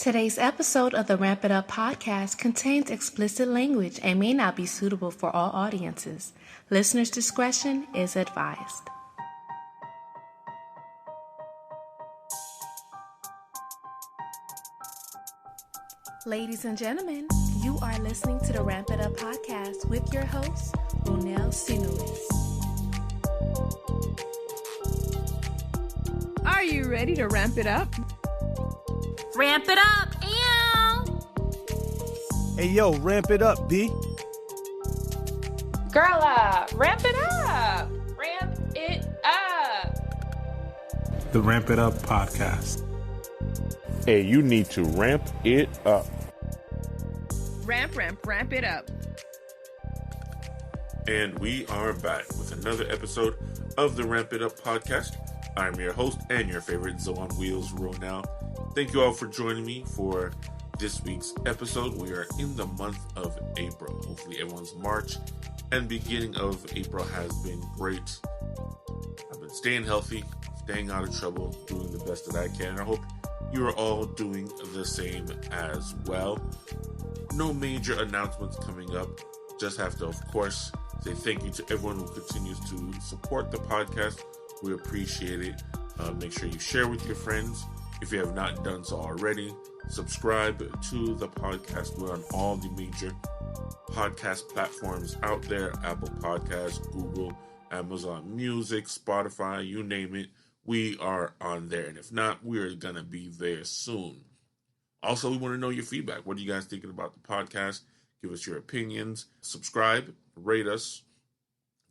Today's episode of the Ramp It Up podcast contains explicit language and may not be suitable for all audiences. Listener's discretion is advised. Ladies and gentlemen, you are listening to the Ramp It Up podcast with your host, Ronell Sinuis. Are you ready to ramp it up? Ramp it up, ew! Hey, yo, ramp it up, B. Girl, ramp it up! Ramp it up! The Ramp It Up podcast. Hey, you need to ramp it up. Ramp it up. And we are back with another episode of the Ramp It Up podcast. I'm your host and your favorite Zoe on Wheels, Ronell. Thank you all for joining me for this week's episode. We are in the month of April. Hopefully everyone's March and beginning of April has been great. I've been staying healthy, staying out of trouble, doing the best that I can. I hope you are all doing the same as well. No major announcements coming up. Just have to, of course, say thank you to everyone who continues to support the podcast. We appreciate it. Make sure you share with your friends. If you have not done so already, subscribe to the podcast. We're on all the major podcast platforms out there. Apple Podcasts, Google, Amazon Music, Spotify, you name it. We are on there. And if not, we're going to be there soon. Also, we want to know your feedback. What are you guys thinking about the podcast? Give us your opinions. Subscribe, rate us,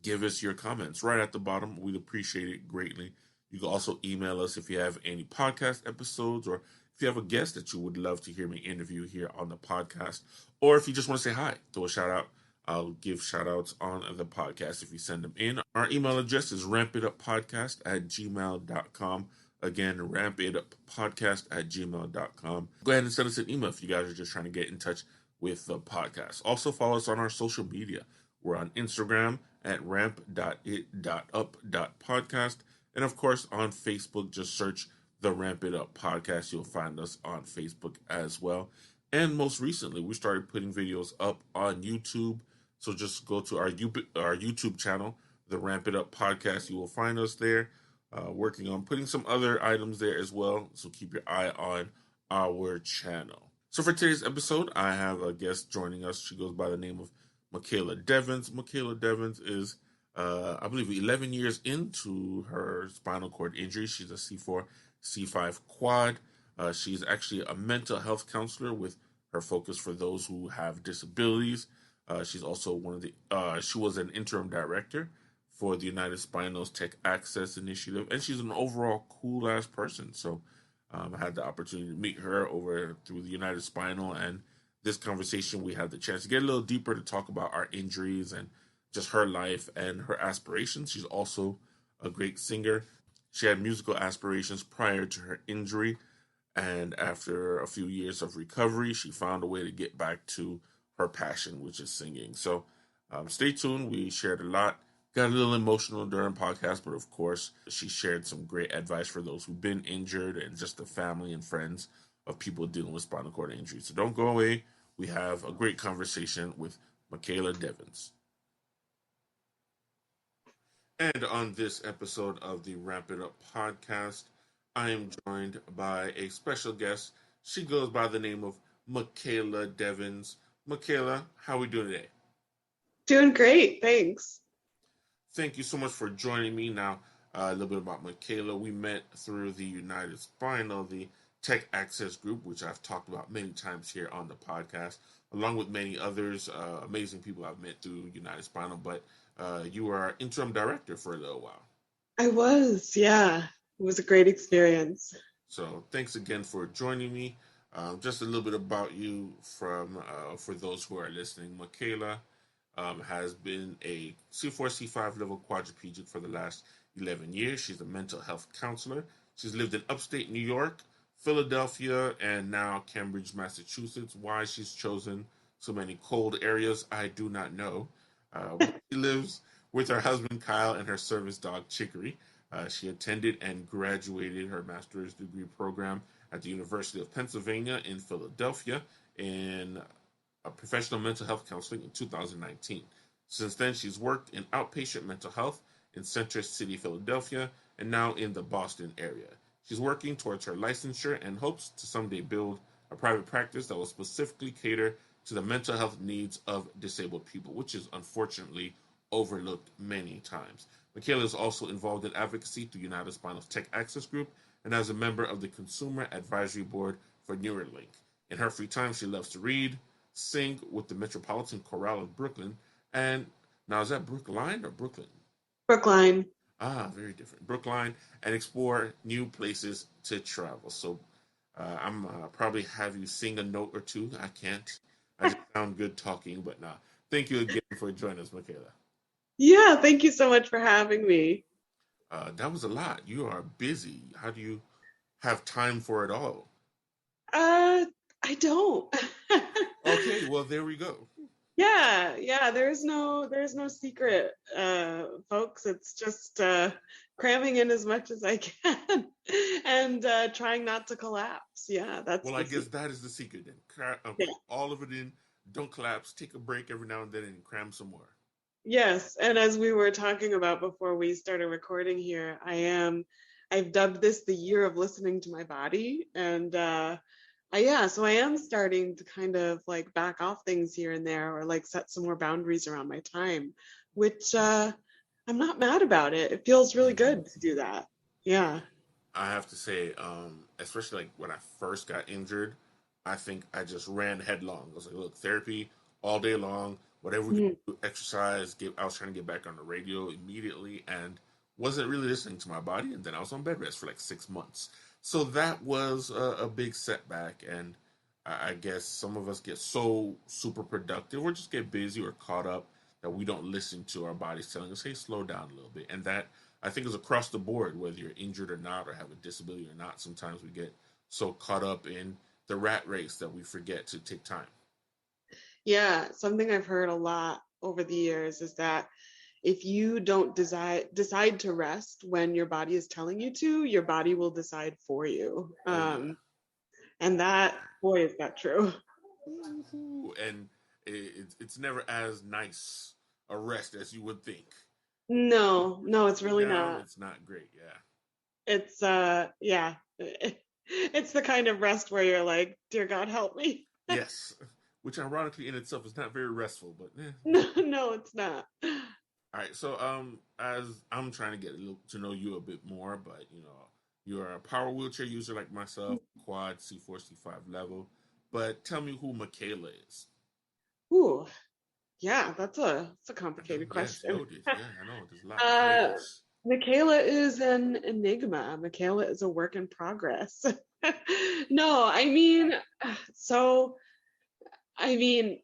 give us your comments right at the bottom. We'd appreciate it greatly. You can also email us if you have any podcast episodes or if you have a guest that you would love to hear me interview here on the podcast. Or if you just want to say hi, throw a shout out. I'll give shout outs on the podcast if you send them in. Our email address is rampituppodcast@gmail.com. Again, rampituppodcast@gmail.com. Go ahead and send us an email if you guys are just trying to get in touch with the podcast. Also follow us on our social media. We're on Instagram at ramp.it.up.podcast. And of course, on Facebook, just search the Ramp It Up podcast. You'll find us on Facebook as well. And most recently, we started putting videos up on YouTube. So just go to our YouTube channel, the Ramp It Up podcast. You will find us there, working on putting some other items there as well. So keep your eye on our channel. So for today's episode, I have a guest joining us. She goes by the name of Michaela Devins. Michaela Devins is I believe 11 years into her spinal cord injury. She's a C4, C5 quad. She's actually a mental health counselor with her focus for those who have disabilities. She's also she was an interim director for the United Spinal's Tech Access Initiative, and she's an overall cool-ass person. So I had the opportunity to meet her over through the United Spinal, and this conversation, we had the chance to get a little deeper to talk about our injuries and just her life and her aspirations. She's also a great singer. She had musical aspirations prior to her injury, and after a few years of recovery, she found a way to get back to her passion, which is singing. So stay tuned. We shared a lot. Got a little emotional during the podcast, but of course, she shared some great advice for those who've been injured and just the family and friends of people dealing with spinal cord injury. So don't go away. We have a great conversation with Michaela Devins. And on this episode of the Ramp It Up podcast, I am joined by a special guest. She goes by the name of Michaela Devins. Michaela, how are we doing today? Doing great, thanks. Thank you so much for joining me. Now, a little bit about Michaela. We met through the United Spinal, the Tech Access Group, which I've talked about many times here on the podcast, along with many others, amazing people I've met through United Spinal. But you were interim director for a little while. I was, yeah. It was a great experience. So thanks again for joining me. Just a little bit about you for those who are listening. Michaela has been a C4, C5 level quadriplegic for the last 11 years. She's a mental health counselor. She's lived in Upstate New York, Philadelphia, and now Cambridge, Massachusetts. Why she's chosen so many cold areas, I do not know. She lives with her husband, Kyle, and her service dog, Chicory. She attended and graduated her master's degree program at the University of Pennsylvania in Philadelphia in professional mental health counseling in 2019. Since then, she's worked in outpatient mental health in Center City, Philadelphia, and now in the Boston area. She's working towards her licensure and hopes to someday build a private practice that will specifically cater to the mental health needs of disabled people, which is unfortunately overlooked many times. Michaela is also involved in advocacy through United Spinal's Tech Access Group and as a member of the Consumer Advisory Board for Neuralink. In her free time, she loves to read, sing with the Metropolitan Chorale of Brooklyn, and now is that Brookline or Brooklyn? Brookline. Ah, very different. Brookline, and explore new places to travel. So I'm probably have you sing a note or two. I can't. I just sound good talking, but nah. Thank you again for joining us, Michaela. Yeah, thank you so much for having me. That was a lot. You are busy. How do you have time for it all? I don't. Okay, well there we go. Yeah, there's no secret, folks. It's just cramming in as much as I can and trying not to collapse. Yeah, that's Well, the I guess secret. that is the secret then. Yeah. Put all of it in. Don't collapse. Take a break every now and then and cram some more. Yes, and as we were talking about before we started recording here, I've dubbed this the year of listening to my body, and so I am starting to kind of like back off things here and there, or like set some more boundaries around my time, which I'm not mad about it. It feels really good to do that. Yeah. I have to say, especially like when I first got injured, I think I just ran headlong. I was like, look, therapy all day long, whatever we Mhm. can do, exercise. I was trying to get back on the radio immediately and wasn't really listening to my body. And then I was on bed rest for like 6 months. So that was a big setback. And I guess some of us get so super productive or just get busy or caught up that we don't listen to our bodies telling us, hey, slow down a little bit. And that I think is across the board, whether you're injured or not, or have a disability or not. Sometimes we get so caught up in the rat race that we forget to take time. Yeah, something I've heard a lot over the years is that if you don't decide to rest when your body is telling you to, your body will decide for you. Oh yeah. And that, boy, is that true. Ooh, and it's never as nice a rest as you would think. No, it's really Down, not. it's not great. Yeah. It's yeah. It's the kind of rest where you're like, dear God, help me. Yes. Which ironically in itself is not very restful, but No, it's not. all right. So as I'm trying to get to know you a bit more, but you're a power wheelchair user like myself, quad C4 C5 level. But tell me who Michaela is. Ooh, yeah, it's a I know, complicated yes, question. loaded. Yeah, I know. There's a lot of Uh, layers. Michaela is an enigma. Michaela is a work in progress. No, so I mean,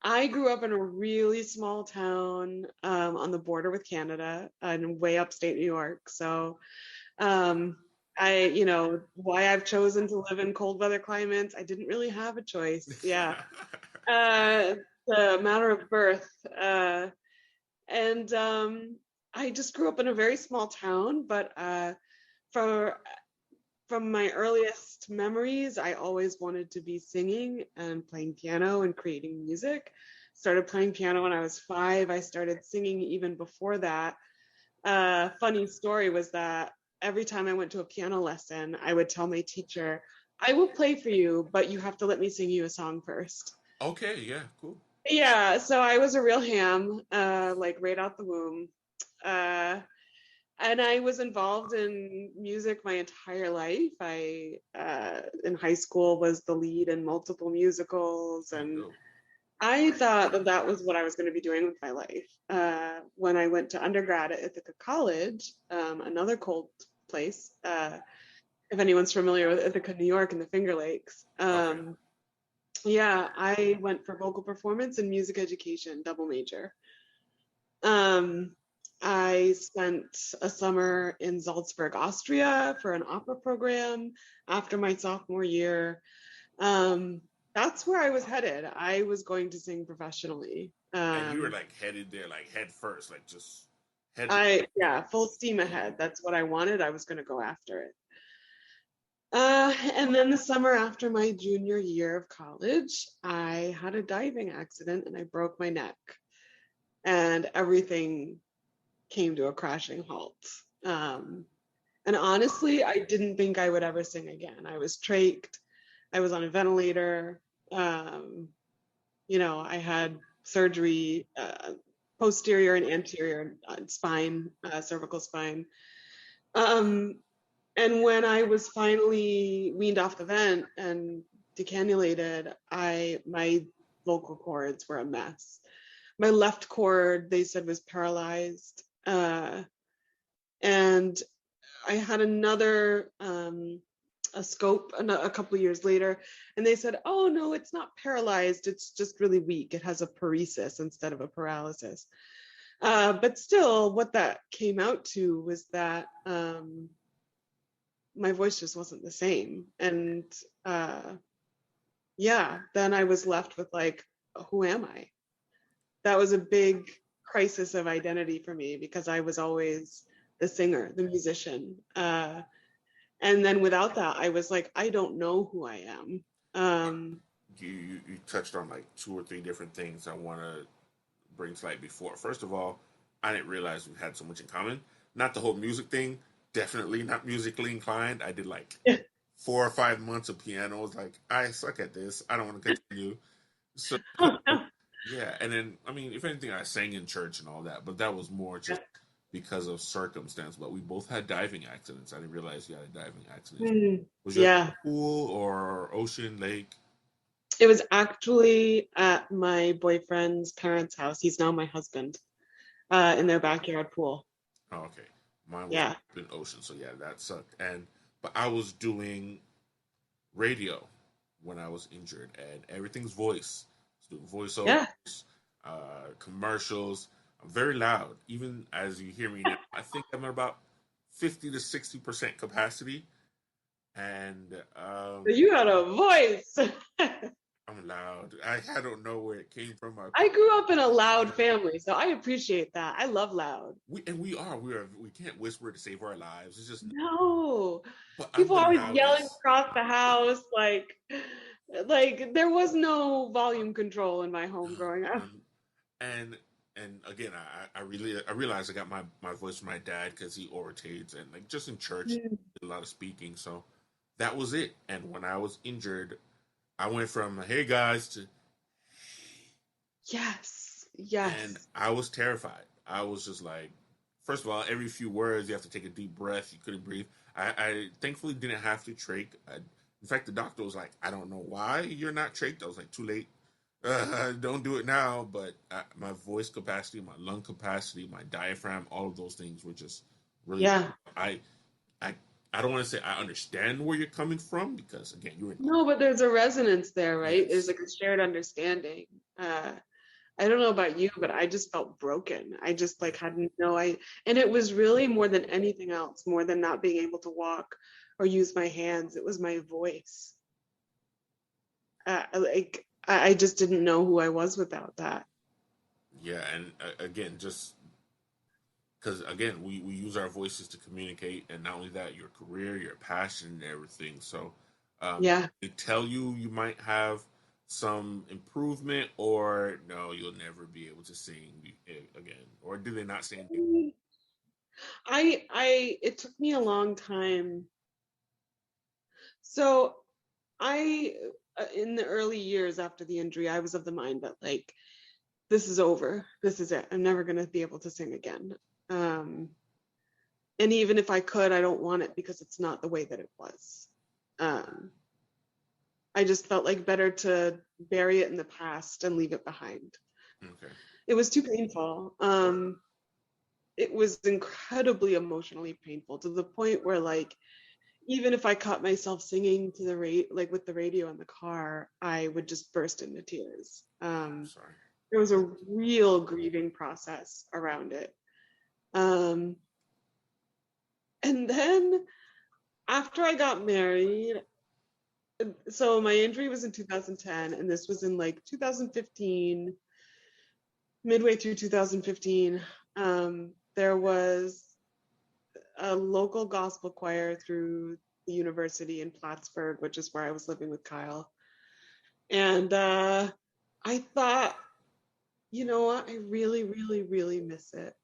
I grew up in a really small town on the border with Canada and way upstate New York. So um, why I've chosen to live in cold weather climates, I didn't really have a choice. Yeah. The matter of birth. And I just grew up in a very small town, but for from my earliest memories, I always wanted to be singing and playing piano and creating music. Started playing piano when I was 5. I started singing even before that. Funny story was that every time I went to a piano lesson, I would tell my teacher, I will play for you, but you have to let me sing you a song first. Okay, yeah, cool. Yeah, so I was a real ham, like right out the womb. Uh, and I was involved in music my entire life. In high school, was the lead in multiple musicals, Oh, and dope. I thought that was what I was going to be doing with my life. When I went to undergrad at Ithaca College, another cold place, if anyone's familiar with Ithaca, New York, in the Finger Lakes. Okay. Yeah, I went for vocal performance and music education, double major. Um, I spent a summer in Salzburg, Austria for an opera program after my sophomore year. That's where I was headed. I was going to sing professionally. And you were like headed there, like head first, like just head. Yeah, full steam ahead. That's what I wanted. I was going to go after it. And then the summer after my junior year of college, I had a diving accident and I broke my neck, and everything came to a crashing halt. And honestly, I didn't think I would ever sing again. I was trached. I was on a ventilator. I had surgery, posterior and anterior spine, cervical spine. And when I was finally weaned off the vent and decannulated, my vocal cords were a mess. My left cord, they said, was paralyzed. And I had another a scope a couple of years later, and they said, "Oh no, it's not paralyzed. It's just really weak. It has a paresis instead of a paralysis." But still, what that came out to was that my voice just wasn't the same. And then I was left with like, who am I? That was a big crisis of identity for me, because I was always the singer, the musician. And then without that, I was like, I don't know who I am. You touched on like 2 or 3 different things I want to bring to light before. First of all, I didn't realize we had so much in common. Not the whole music thing. Definitely not musically inclined. I did like 4 or 5 months of piano. I was like, I suck at this. I don't want to continue. So yeah, and then I mean, if anything, I sang in church and all that, but that was more just because of circumstance. But we both had diving accidents. I didn't realize you had a diving accident. Was you at a pool or ocean, lake? It was actually at my boyfriend's parents' house. He's now my husband. In their backyard pool. Oh, okay. Mine was in ocean, so yeah, that sucked. But I was doing radio when I was injured, and everything's voice. I was doing voiceovers, commercials. I'm very loud. Even as you hear me now, I think I'm at about 50 to 60% capacity. And you got a voice. I'm loud. I don't know where it came from. I grew up in a loud family, so I appreciate that. I love loud. We can't whisper to save our lives. It's just no. People are always yelling across the house, like there was no volume control in my home growing up. And again, I realized I got my voice from my dad because he orates, and like just in church, did a lot of speaking. So that was it. And when I was injured, I went from "Hey guys" to yes. And I was terrified. I was just like, first of all, every few words you have to take a deep breath. You couldn't breathe. I thankfully didn't have to trach. In fact, the doctor was like, "I don't know why you're not trached." I was like, "Too late. Don't do it now." But my voice capacity, my lung capacity, my diaphragm, all of those things were just really. I don't want to say I understand where you're coming from, because again, no, but there's a resonance there, right? Yes. There's like a shared understanding. I don't know about you, but I just felt broken. I just like had and it was really more than anything else, more than not being able to walk or use my hands. It was my voice. I just didn't know who I was without that. Yeah, and again, just because again, we use our voices to communicate, and not only that, your career, your passion, and everything. So they tell you might have some improvement, or no, you'll never be able to sing again, or do they not say anything? It took me a long time. So in the early years after the injury, I was of the mind that like, this is over. This is it. I'm never going to be able to sing again. And even if I could, I don't want it, because it's not the way that it was. I just felt like better to bury it in the past and leave it behind. Okay. It was too painful. It was incredibly emotionally painful, to the point where like, even if I caught myself singing to the like with the radio in the car, I would just burst into tears. Sorry. There was a real grieving process around it. And then after I got married, so my injury was in 2010, and this was in like 2015, midway through 2015. There was a local gospel choir through the university in Plattsburgh, which is where I was living with Kyle. And I thought, you know what, I really, really, really miss it.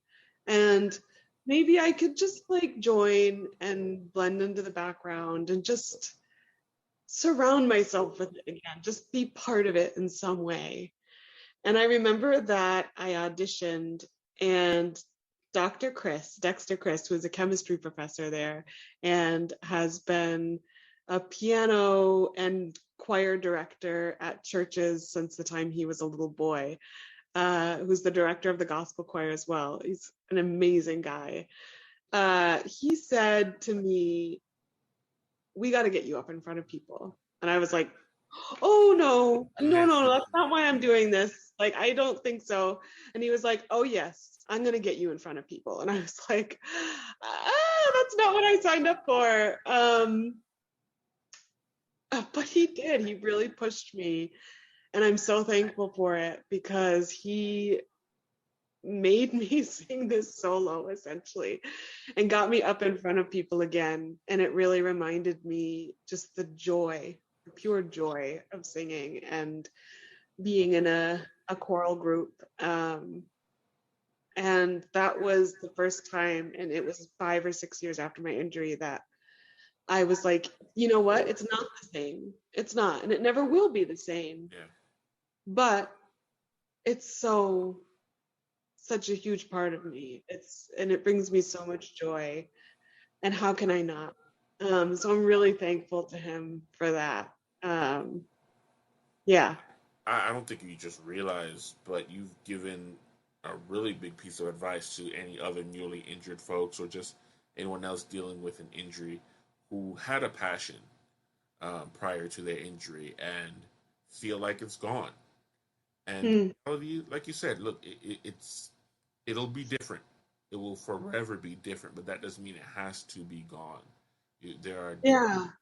And maybe I could just like join and blend into the background and just surround myself with it again, just be part of it in some way. And I remember that I auditioned, and Dr. Dexter Chris, who is a chemistry professor there and has been a piano and choir director at churches since the time he was a little boy, who's the director of the gospel choir as well. He's an amazing guy. He said to me, "We got to get you up in front of people." And I was like, "Oh, no, that's not why I'm doing this. Like, I don't think so." And he was like, "Oh, yes, I'm going to get you in front of people." And I was like, that's not what I signed up for. But he did. He really pushed me. And I'm so thankful for it, because he made me sing this solo essentially and got me up in front of people again. And it really reminded me just the joy, the pure joy of singing and being in a choral group. And that was the first time, and it was 5 or 6 years after my injury, that I was like, you know what? It's not the same. It's not, and it never will be the same. Yeah. But it's such a huge part of me. And it brings me so much joy. And how can I not? So I'm really thankful to him for that. Yeah. I don't think you just realized, but you've given a really big piece of advice to any other newly injured folks, or just anyone else dealing with an injury who had a passion prior to their injury and feel like it's gone. And like you said, look, it'll be different. It will forever be different, but that doesn't mean it has to be gone. There are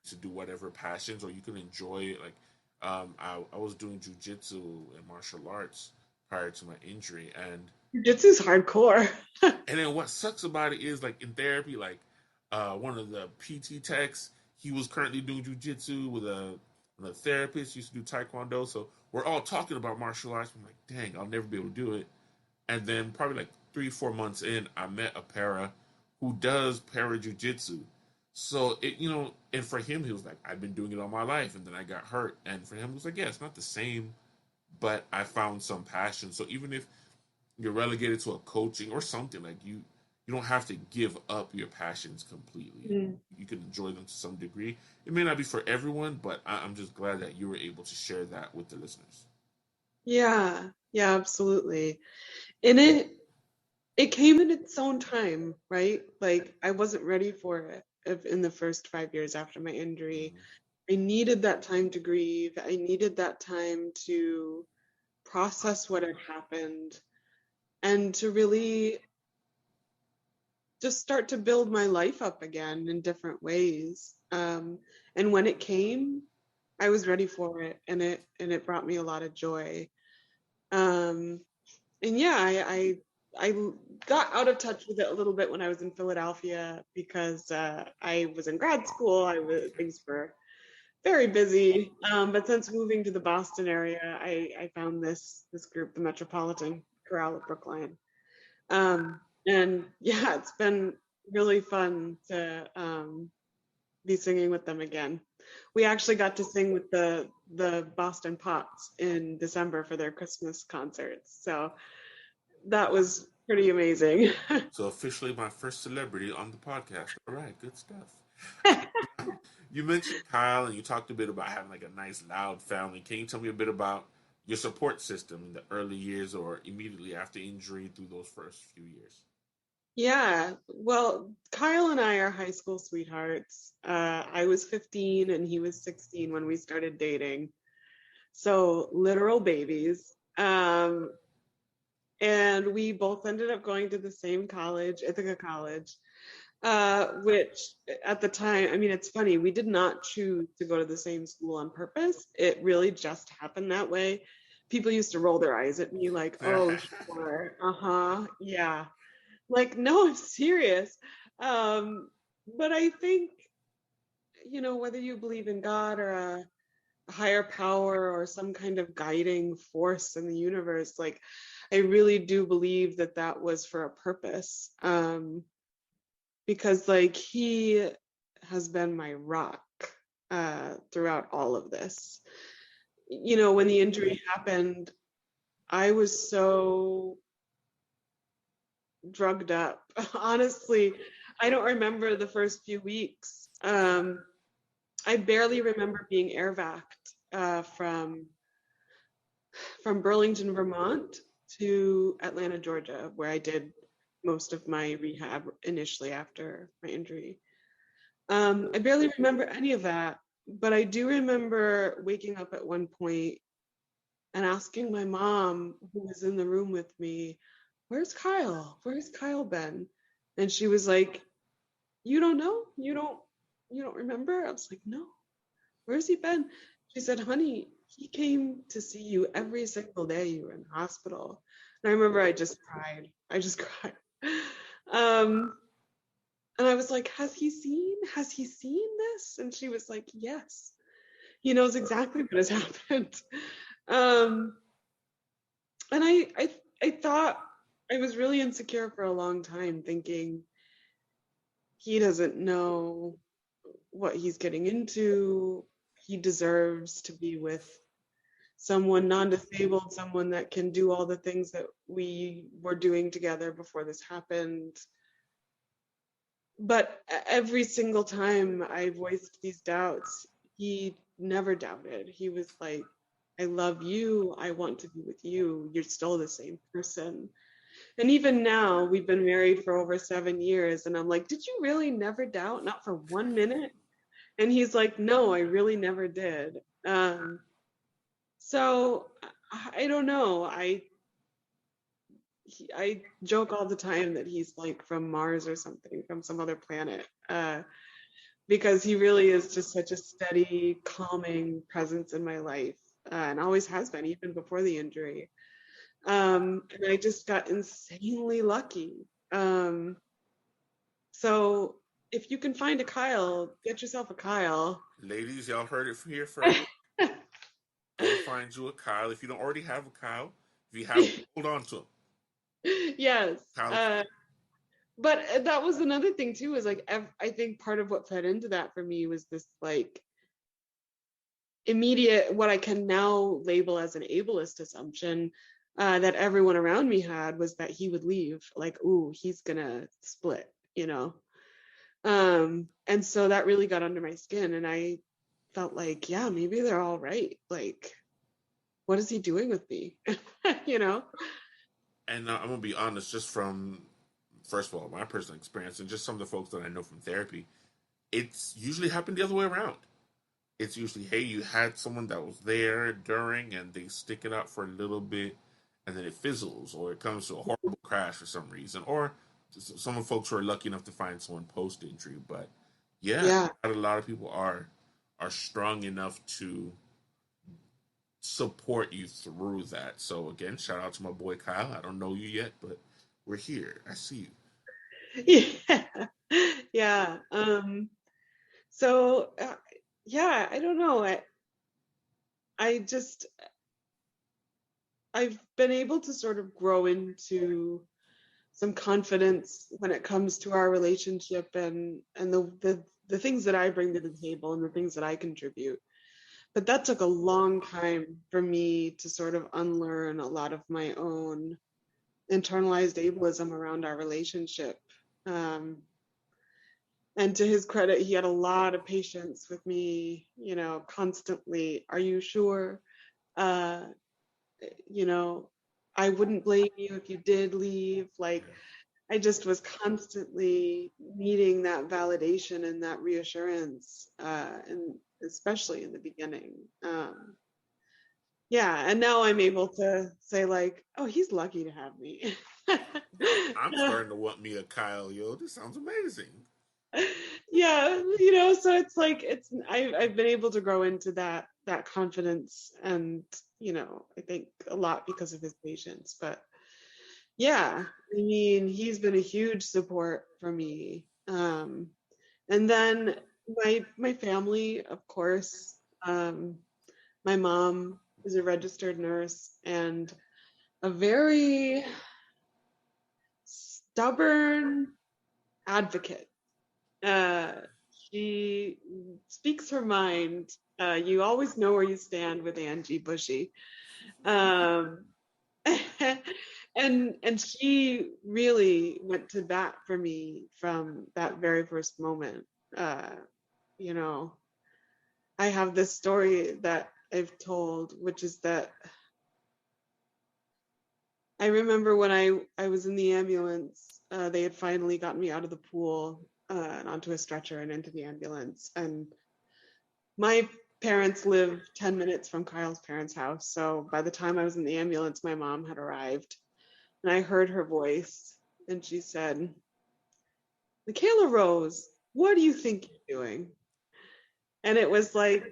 to do whatever passions, or you can enjoy it. Like I was doing jujitsu and martial arts prior to my injury, and Jiu-jitsu's hardcore. and then what sucks about it is, like, in therapy, like one of the PT techs, he was currently doing jujitsu with a therapist, used to do taekwondo, so we're all talking about martial arts. I'm like, dang, I'll never be able to do it. And then probably like 3-4 months in, I met a para who does para jujitsu. So it, and for him, he was like, I've been doing it all my life, and then I got hurt. And for him, it was like, yeah, it's not the same, but I found some passion. So even if you're relegated to a coaching or something, like you don't have to give up your passions completely. You can enjoy them to some degree. It may not be for everyone, but I'm just glad that you were able to share that with the listeners. Yeah, absolutely. And it came in its own time, right? Like, I wasn't ready for it in the first 5 years after my injury. I needed that time to grieve. I needed that time to process what had happened and to really just start to build my life up again in different ways. And when it came, I was ready for it, and it brought me a lot of joy. And yeah, I got out of touch with it a little bit when I was in Philadelphia, because I was in grad school. Things were very busy. But since moving to the Boston area, I found this group, the Metropolitan Chorale of Brookline. And yeah, it's been really fun to be singing with them again. We actually got to sing with the Boston Pops in December for their Christmas concerts. So that was pretty amazing. So officially my first celebrity on the podcast. All right, good stuff. You mentioned Kyle, and you talked a bit about having like a nice, loud family. Can you tell me a bit about your support system in the early years or immediately after injury through those first few years? Yeah, well, Kyle and I are high school sweethearts. I was 15 and he was 16 when we started dating. So literal babies. And we both ended up going to the same college, Ithaca College, which at the time, I mean, it's funny, we did not choose to go to the same school on purpose. It really just happened that way. People used to roll their eyes at me like, oh, sure, yeah. Like, no, I'm serious. But I think, whether you believe in God or a higher power or some kind of guiding force in the universe, like I really do believe that that was for a purpose. Because like he has been my rock throughout all of this. When the injury happened, I was so drugged up. Honestly, I don't remember the first few weeks. I barely remember being air vac'd from Burlington, Vermont to Atlanta, Georgia, where I did most of my rehab initially after my injury. I barely remember any of that, but I do remember waking up at one point and asking my mom, who was in the room with me, "Where's Kyle? Where's Kyle been?" And she was like, "You don't know? You don't remember?" I was like, "No. Where's he been?" She said, "Honey, he came to see you every single day you were in the hospital." And I remember I just cried. cried. And I was like, has he seen this? And she was like, yes, he knows exactly what has happened. And I thought, I was really insecure for a long time, thinking he doesn't know what he's getting into. He deserves to be with someone non-disabled, someone that can do all the things that we were doing together before this happened. But every single time I voiced these doubts, he never doubted. He was like, "I love you. I want to be with you. You're still the same person." And even now, we've been married for over 7 years, and I'm like, "Did you really never doubt? Not for 1 minute?" And he's like, "No, I really never did." So I don't know. I joke all the time that he's like from Mars or something, from some other planet, because he really is just such a steady, calming presence in my life, and always has been, even before the injury. And I just got insanely lucky. So if you can find a Kyle, get yourself a Kyle. Ladies, y'all heard it from here first. Go find you a Kyle. If you don't already have a Kyle, if you have, hold on to him. Yes. Kyle. But that was another thing too, is like, I think part of what fed into that for me was this like immediate, what I can now label as an ableist assumption, that everyone around me had, was that he would leave. Like, ooh, he's gonna split, and so that really got under my skin, and I felt like, yeah, maybe they're all right. Like, what is he doing with me? And I'm gonna be honest, just from, first of all, my personal experience and just some of the folks that I know from therapy, it's usually happened the other way around. It's usually, hey, you had someone that was there during, and they stick it out for a little bit, and then it fizzles, or it comes to a horrible crash for some reason, or some of the folks who are lucky enough to find someone post injury. But yeah, a lot of people are strong enough to support you through that. So again, shout out to my boy Kyle. I don't know you yet, but we're here. I see you. Yeah. So yeah, I don't know. I've been able to sort of grow into some confidence when it comes to our relationship, and the things that I bring to the table and the things that I contribute. But that took a long time for me to sort of unlearn a lot of my own internalized ableism around our relationship. And to his credit, he had a lot of patience with me, constantly. "Are you sure? I wouldn't blame you if you did leave." Like, I just was constantly needing that validation and that reassurance, and especially in the beginning. Yeah, and now I'm able to say, like, "Oh, he's lucky to have me." I'm starting to want me a Kyle, yo. This sounds amazing. Yeah, so it's like, I've been able to grow into that confidence, and I think a lot because of his patience. But yeah, I mean, he's been a huge support for me. And then my family, of course. My mom is a registered nurse and a very stubborn advocate. Uh, she speaks her mind. You always know where you stand with Angie Bushy. Um, and she really went to bat for me from that very first moment. Uh, you know, I have this story that I've told, which is that I remember when I was in the ambulance, they had finally gotten me out of the pool and onto a stretcher and into the ambulance. And my parents live 10 minutes from Kyle's parents' house. So by the time I was in the ambulance, my mom had arrived. And I heard her voice, and she said, Michaela Rose, what do you think you're doing? And it was like,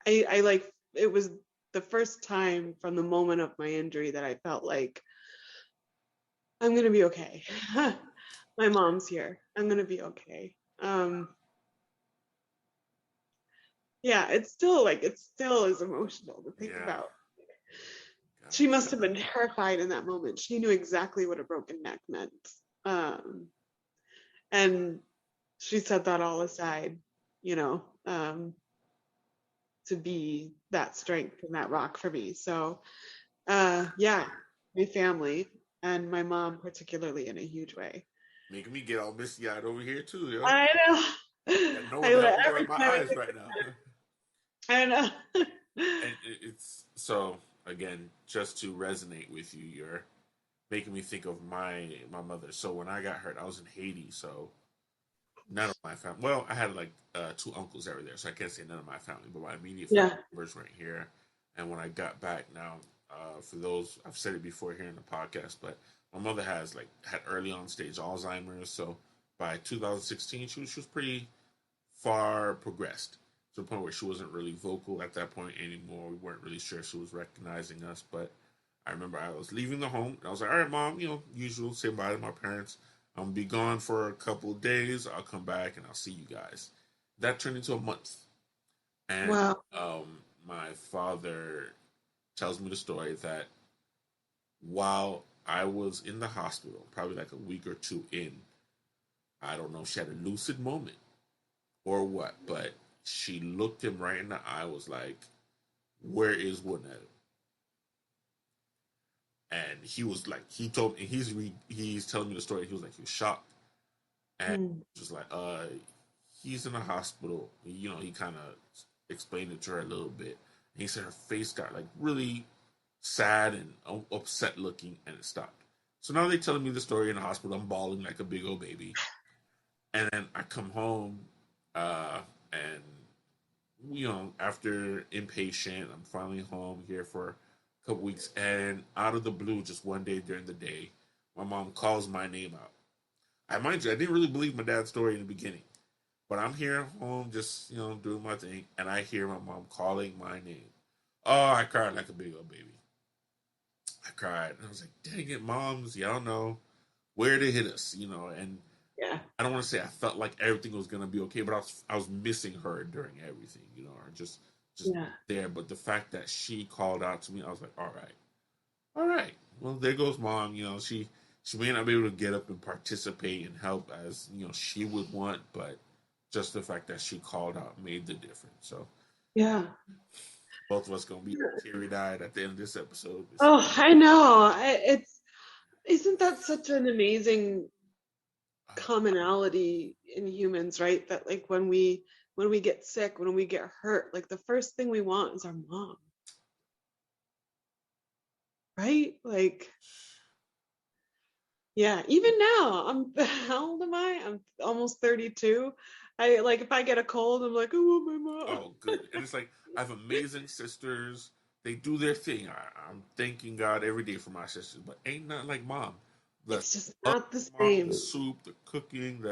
I like, it was the first time from the moment of my injury that I felt like, I'm going to be okay. My mom's here. I'm going to be okay. Yeah, it's still like, it still is emotional to think about. She must have been terrified in that moment. She knew exactly what a broken neck meant. And she set that all aside, you know, to be that strength and that rock for me. So, yeah, my family and my mom, particularly, in a huge way. Making me get all misty-eyed over here too, yo. I know. I know what the hell's going on in my eyes right now. I know. And it's so, again, just to resonate with you, you're making me think of my mother. So when I got hurt, I was in Haiti, so none of my family. Well, I had like two uncles that were there, so I can't say none of my family, but my immediate family members weren't here. And when I got back, now for those, I've said it before here in the podcast, but my mother had early on stage Alzheimer's, so by 2016 she was pretty far progressed to the point where she wasn't really vocal at that point anymore. We weren't really sure she was recognizing us, but I remember I was leaving the home and I was like, all right, mom, usual, say bye to my parents. I'm gonna be gone for a couple of days. I'll come back and I'll see you guys. That turned into a month. And wow. My father tells me the story that while I was in the hospital, probably like a week or two in, I don't know if she had a lucid moment or what, but she looked him right in the eye, was like, where is Woodnett? And he was like, he told me, he's telling me the story. He was like, he was shocked. And just like, he's in the hospital. He kind of explained it to her a little bit. And he said her face got like really sad and upset looking, and it stopped. So now they're telling me the story in the hospital. I'm bawling like a big old baby. And then I come home, and after inpatient, I'm finally home here for a couple weeks, and out of the blue, just one day during the day, my mom calls my name out. Mind you, I didn't really believe my dad's story in the beginning, but I'm here home just doing my thing, and I hear my mom calling my name. Oh, I cried like a big old baby. I cried, and I was like, "Dang it, moms, y'all know where to hit us," and Yeah. I don't want to say I felt like everything was gonna be okay, but I was missing her during everything, or just there. But the fact that she called out to me, I was like, all right. Well, there goes mom. She may not be able to get up and participate and help as she would want, but just the fact that she called out made the difference. So Yeah. both of us gonna be teary-eyed at the end of this episode. Oh, I know. Isn't that such an amazing commonality in humans, right? That like when we get sick, when we get hurt, like the first thing we want is our mom. Right? Like, yeah, even now, how old am I? I'm almost 32. I like if I get a cold, I'm like, oh, my mom. Oh, good. And it's like I have amazing sisters. They do their thing. I'm thanking God every day for my sisters, but ain't nothing like mom. It's just not the same. The soup, the cooking,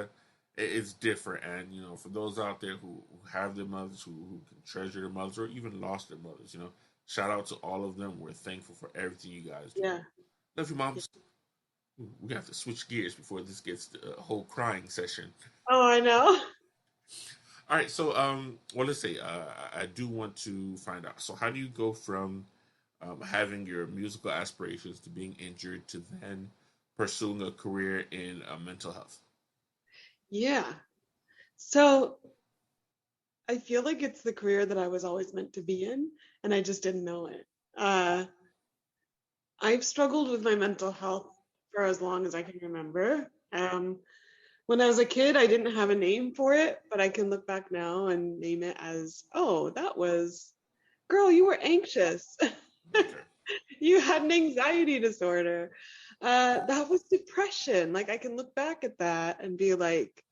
it's different. And for those out there who have their mothers, who can treasure their mothers, or even lost their mothers, shout out to all of them. We're thankful for everything you guys do. Yeah. Love you, moms. We have to switch gears before this gets a whole crying session. Oh, I know. All right, so well, let's say I do want to find out. So, how do you go from having your musical aspirations to being injured to then pursuing a career in mental health? Yeah. So I feel like it's the career that I was always meant to be in, and I just didn't know it. Uh, I've struggled with my mental health for as long as I can remember. When I was a kid, I didn't have a name for it, but I can look back now and name it as, oh, that was, girl, you were anxious. Okay. You had an anxiety disorder. That was depression. Like I can look back at that and be like,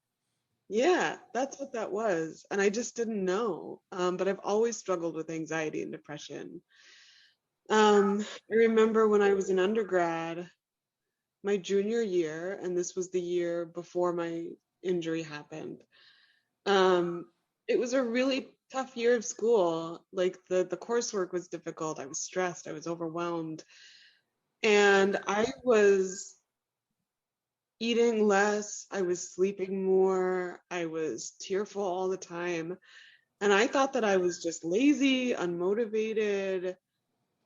yeah, that's what that was. And I just didn't know. But I've always struggled with anxiety and depression. I remember when I was in undergrad, my junior year, and this was the year before my injury happened. Um, it was a really tough year of school. Like the coursework was difficult. I was stressed. I was overwhelmed. And I was eating less. I was sleeping more. I was tearful all the time. And I thought that I was just lazy, unmotivated.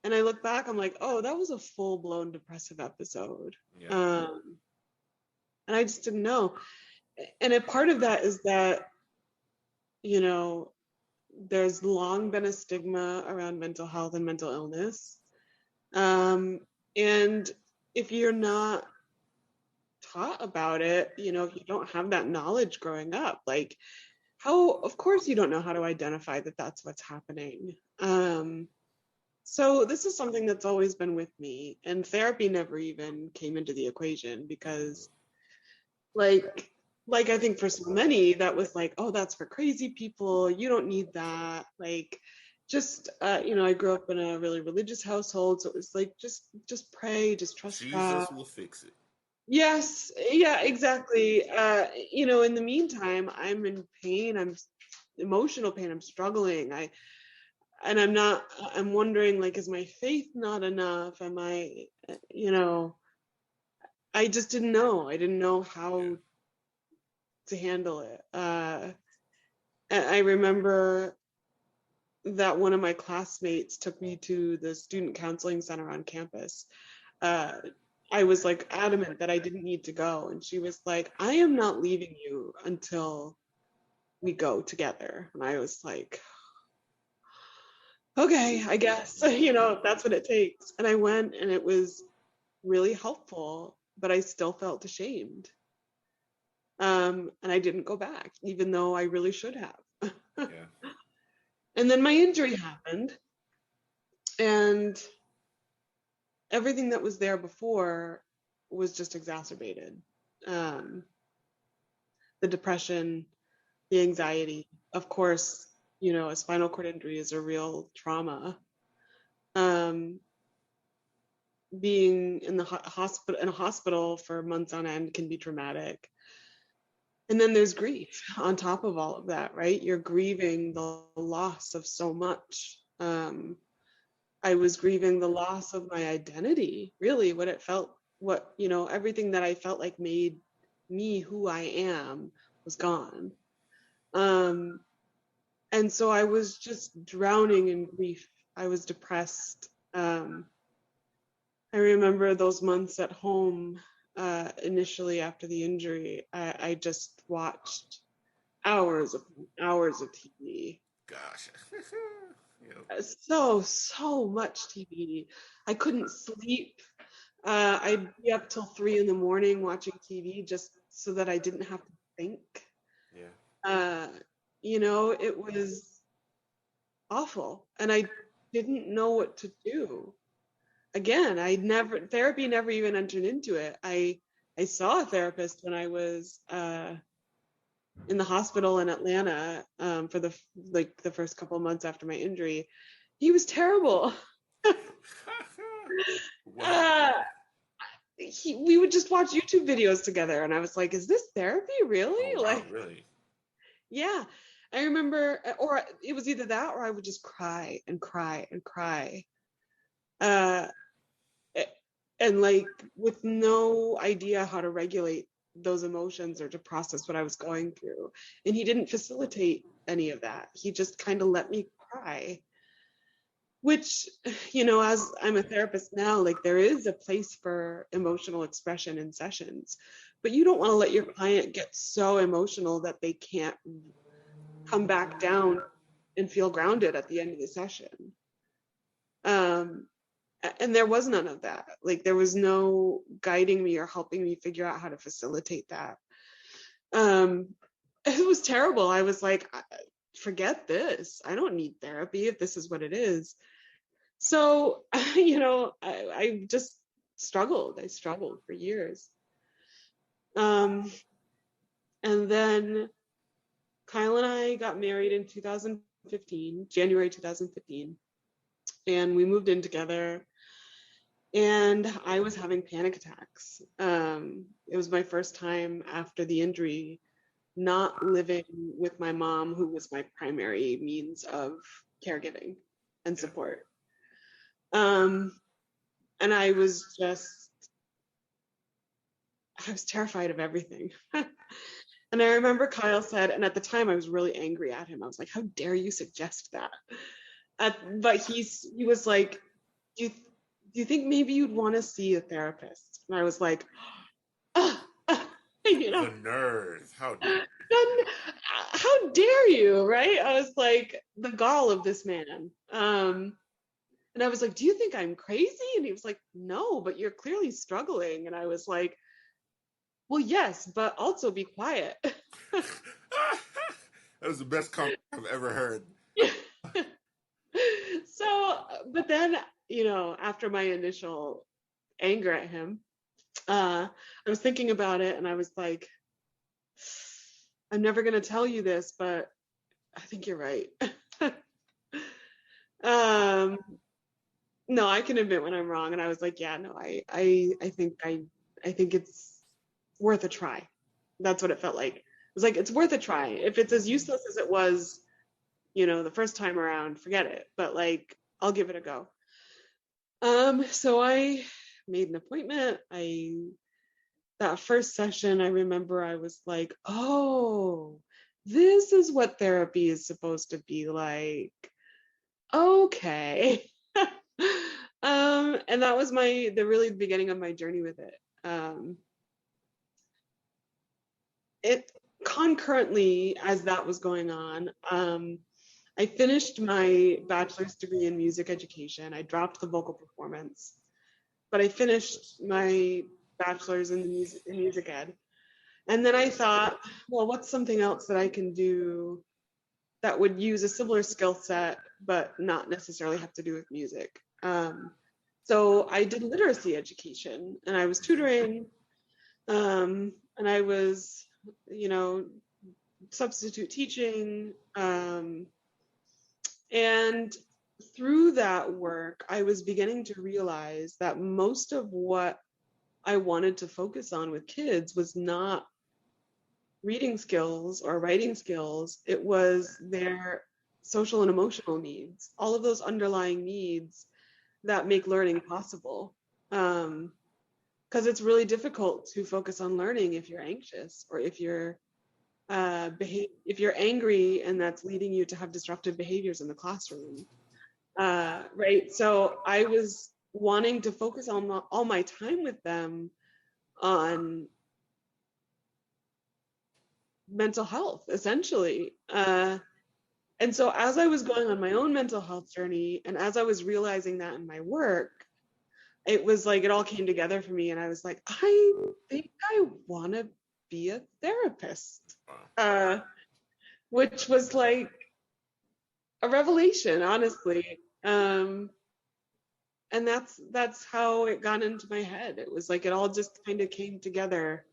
And I look back, I'm like, oh, that was a full-blown depressive episode. Yeah. And I just didn't know. And a part of that is that, you know, there's long been a stigma around mental health and mental illness. And if you're not taught about it, you know, if you don't have that knowledge growing up, like how, of course, you don't know how to identify that that's what's happening. So this is something that's always been with me, and therapy never even came into the equation because, like I think for so many that was like, oh, that's for crazy people. You don't need that. Like, just you know, I grew up in a really religious household, so it was like just pray, just trust God. Jesus will fix it. Yes, yeah, exactly. You know, in the meantime, I'm in pain. I'm emotional pain. I'm struggling. I'm wondering, like, is my faith not enough? Am I, you know, I just didn't know. I didn't know how to handle it. And I remember that one of my classmates took me to the student counseling center on campus. I was like adamant that I didn't need to go. And she was like, I am not leaving you until we go together. And I was like, okay, I guess, you know, if that's what it takes. And I went and it was really helpful, but I still felt ashamed. And I didn't go back, even though I really should have. Yeah. And then my injury happened, and everything that was there before was just exacerbated. The depression, the anxiety, of course, you know, a spinal cord injury is a real trauma. Being in the hospital for months on end can be traumatic. And then there's grief on top of all of that, right? You're grieving the loss of so much. I was grieving the loss of my identity, really, you know, everything that I felt like made me who I am was gone. And so I was just drowning in grief. I was depressed. I remember those months at home, initially after the injury. I just watched hours of TV. Gosh. So much TV. I couldn't sleep. I'd be up till 3 a.m. watching TV just so that I didn't have to think. Yeah. You know, it was awful, and I didn't know what to do. Again, therapy never even entered into it. I saw a therapist when I was in the hospital in Atlanta for the first couple of months after my injury. He was terrible. Wow. We would just watch YouTube videos together, and I was like, "Is this therapy, really?" Oh, wow, Like, really? yeah. I remember, or it was either that, or I would just cry and cry and cry, and like with no idea how to regulate those emotions or to process what I was going through. And he didn't facilitate any of that. He just kind of let me cry, which, as I'm a therapist now, like there is a place for emotional expression in sessions, but you don't want to let your client get so emotional that they can't come back down and feel grounded at the end of the session. And there was none of that. Like there was no guiding me or helping me figure out how to facilitate that. It was terrible. I was like, forget this. I don't need therapy if this is what it is. So, I just struggled. I struggled for years. And then Kyle and I got married in 2015, January 2015, and we moved in together. And I was having panic attacks. It was my first time after the injury not living with my mom, who was my primary means of caregiving and support. And I was terrified of everything. And I remember Kyle said, and at the time I was really angry at him. I was like, how dare you suggest that? But he was like, do you think maybe you'd want to see a therapist? And I was like, The nerve. How dare you, right? I was like, the gall of this man. And I was like, do you think I'm crazy? And he was like, no, but you're clearly struggling. And I was like, well, yes, but also be quiet. That was the best comment I've ever heard. So, but then, after my initial anger at him, I was thinking about it and I was like, I'm never going to tell you this, but I think you're right. No, I can admit when I'm wrong. And I was like, yeah, no, I think it's worth a try. That's what it felt like. It was like, it's worth a try. If it's as useless as it was, the first time around, forget it. But like, I'll give it a go. So I made an appointment. That first session, I remember I was like, oh, this is what therapy is supposed to be like. Okay. And that was the beginning of my journey with it. It concurrently, as that was going on, I finished my bachelor's degree in music education. I dropped the vocal performance, but I finished my bachelor's in music ed. And then I thought, well, what's something else that I can do that would use a similar skill set, but not necessarily have to do with music? So I did literacy education, and I was tutoring, and I was, substitute teaching. And through that work, I was beginning to realize that most of what I wanted to focus on with kids was not reading skills or writing skills. It was their social and emotional needs, all of those underlying needs that make learning possible. Because it's really difficult to focus on learning if you're anxious or if you're angry, and that's leading you to have disruptive behaviors in the classroom, right? So I was wanting to focus on all my time with them on mental health, essentially. And so as I was going on my own mental health journey, and as I was realizing that in my work, it was like it all came together for me, and I was like, I think I want to be a therapist, which was like a revelation, honestly. And that's how it got into my head. It was like it all just kind of came together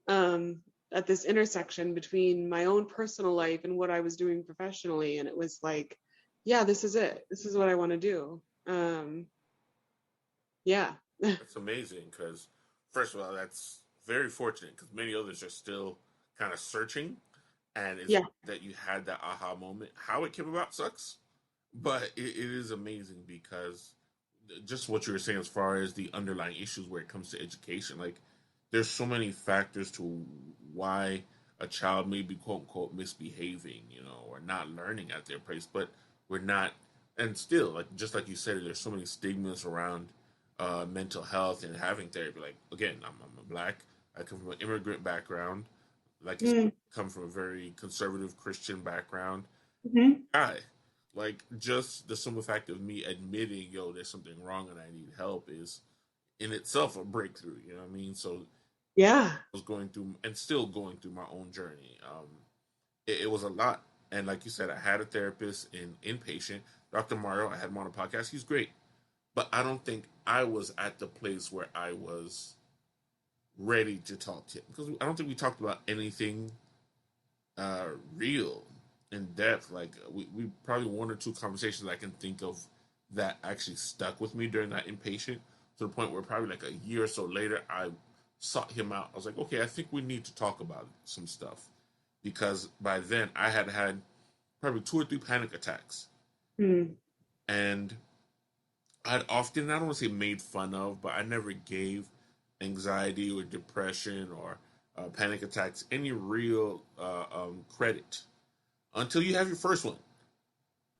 at this intersection between my own personal life and what I was doing professionally. And it was like, yeah, this is it. This is what I want to do. Yeah. That's amazing, because first of all, that's very fortunate, because many others are still kind of searching, and it's that you had that aha moment. How it came about sucks, but it is amazing, because just what you were saying as far as the underlying issues where it comes to education, like there's so many factors to why a child may be quote unquote misbehaving, or not learning at their pace, but we're not. And still, like just like you said, there's so many stigmas around mental health and having therapy. Like again, I'm a black. I come from an immigrant background. Like you said, Mm-hmm. I come from a very conservative Christian background. Mm-hmm. Guy, like just the simple fact of me admitting, yo, there's something wrong and I need help is in itself a breakthrough. You know what I mean? So Yeah. I was going through and still going through my own journey. It was a lot, and like you said, I had a therapist in inpatient, Dr. Mario. I had him on a podcast. He's great, but I don't think I was at the place where I was ready to talk to him because I don't think we talked about anything real in depth. Like we probably one or two conversations I can think of that actually stuck with me during that inpatient to the point where probably like a year or so later I sought him out. I was like, okay, I think we need to talk about some stuff because by then I had had probably 2 or 3 panic attacks, Mm. and I'd often, I don't want to say made fun of, but I never gave anxiety or depression or panic attacks any real credit until you have your first one,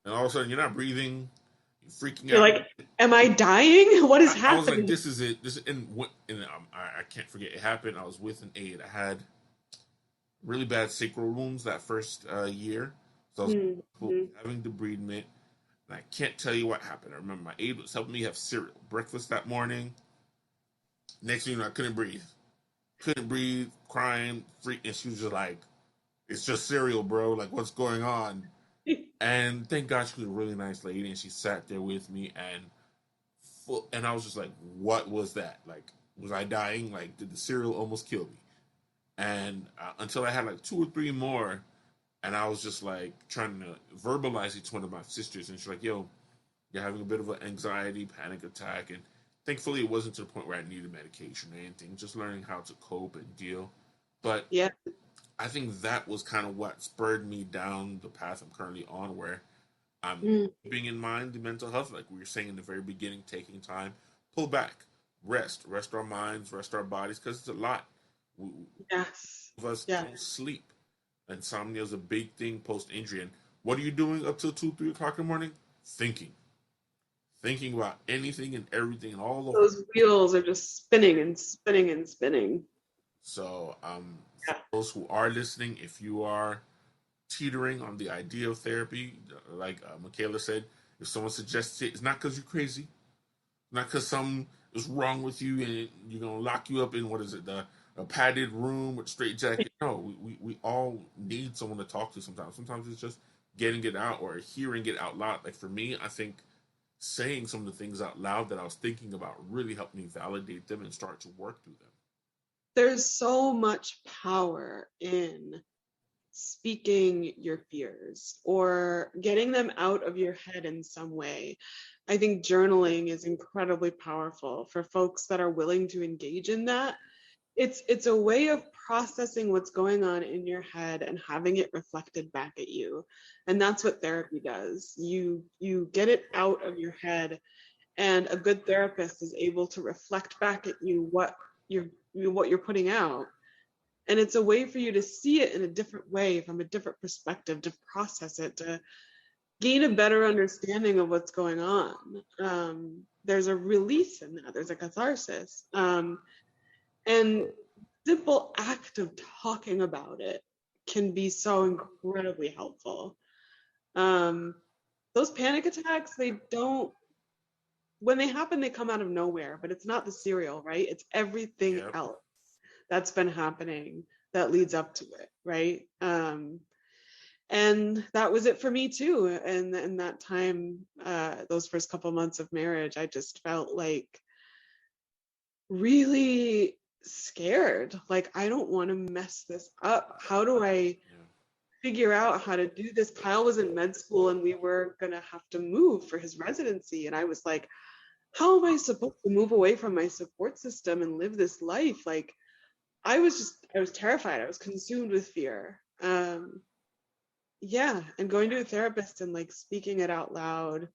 and all of a sudden you're not breathing, you're freaking You're out. like, am I dying? What is I was like, happening? this is it. I can't forget it happened. I was with an aide. I had really bad sacral wounds that first year, so I was Mm-hmm. having debridement, and I can't tell you what happened. I remember my aide was helping me have cereal breakfast that morning. Next thing you know, I couldn't breathe, crying, and she was just like, "It's just cereal, bro. Like, what's going on?" And thank God she was a really nice lady, and she sat there with me, and I was just like, "What was that? Like, was I dying? Like, did the cereal almost kill me?" And until I had like 2 or 3 more, and I was just like trying to verbalize each one of my sisters, and she's like, "Yo, you're having a bit of an anxiety panic attack," and thankfully it wasn't to the point where I needed medication or anything, just learning how to cope and deal. But Yeah. I think that was kind of what spurred me down the path I'm currently on, where I'm Mm. keeping in mind the mental health, like we were saying in the very beginning, taking time, pull back, rest our minds, rest our bodies, because it's a lot. We, Yes. of us Yeah. don't sleep. Insomnia is a big thing post injury. And what are you doing up till 2, 3 o'clock in the morning? Thinking about anything and everything and all the. Those wheels are just spinning and spinning and spinning. So, for Yeah. those who are listening, if you are teetering on the idea of therapy, like Michaela said, if someone suggests it, it's not because you're crazy, not because something is wrong with you and you're gonna lock you up in what is it, a padded room with straight jacket. No, we all need someone to talk to sometimes. Sometimes it's just getting it out or hearing it out loud. Like for me, I think saying some of the things out loud that I was thinking about really helped me validate them and start to work through them. There's so much power in speaking your fears or getting them out of your head in some way. I think journaling is incredibly powerful for folks that are willing to engage in that. It's a way of processing what's going on in your head and having it reflected back at you. And that's what therapy does. You get it out of your head, and a good therapist is able to reflect back at you what you're putting out. And it's a way for you to see it in a different way, from a different perspective, to process it, to gain a better understanding of what's going on. There's a release in that. There's a catharsis. And simple act of talking about it can be so incredibly helpful. Those panic attacks, when they happen, they come out of nowhere, but it's not the cereal, right? It's everything Yep. else that's been happening that leads up to it, right? And that was it for me too. And in that time, those first couple months of marriage, I just felt like really scared. Like, I don't want to mess this up. How do I figure out how to do this? Kyle was in med school and we were going to have to move for his residency. And I was like, how am I supposed to move away from my support system and live this life? Like, I was terrified. I was consumed with fear. Yeah. And going to a therapist and like speaking it out loud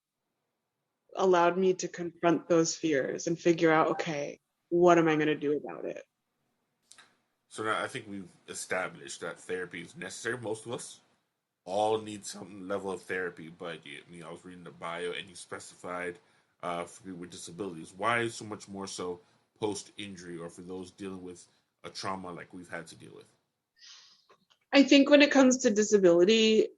allowed me to confront those fears and figure out, okay, what am I going to do about it? So now I think we've established that therapy is necessary. Most of us all need some level of therapy, but I was reading the bio and you specified for people with disabilities. Why so much more so post injury or for those dealing with a trauma like we've had to deal with? I think when it comes to disability,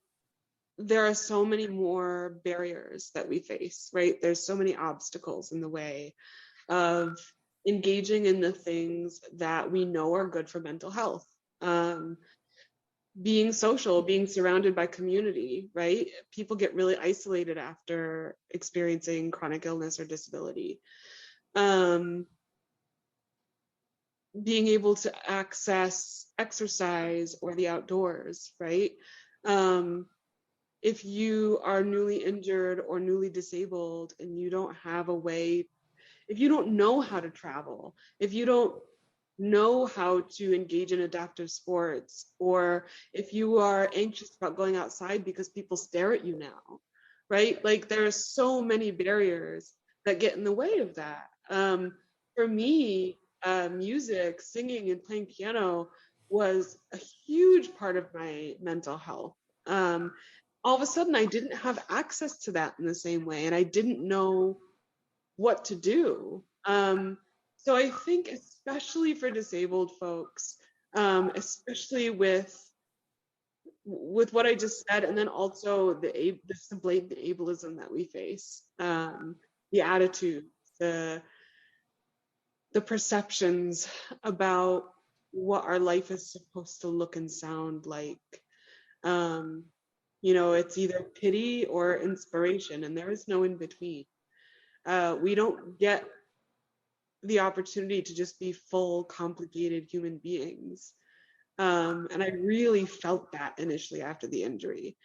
there are so many more barriers that we face, right? There's so many obstacles in the way of engaging in the things that we know are good for mental health. Being social, being surrounded by community, right? People get really isolated after experiencing chronic illness or disability. Being able to access exercise or the outdoors, right? If you are newly injured or newly disabled and you don't have a way, if you don't know how to travel, if you don't know how to engage in adaptive sports, or if you are anxious about going outside because people stare at you now, right? Like there are so many barriers that get in the way of that. For me, music, singing, and playing piano was a huge part of my mental health. All of a sudden, I didn't have access to that in the same way, and I didn't know what to do. So I think, especially for disabled folks, especially with what I just said, and then also the blatant ableism that we face, the attitude, the perceptions about what our life is supposed to look and sound like. It's either pity or inspiration, and there is no in between. We don't get the opportunity to just be full, complicated human beings. And I really felt that initially after the injury.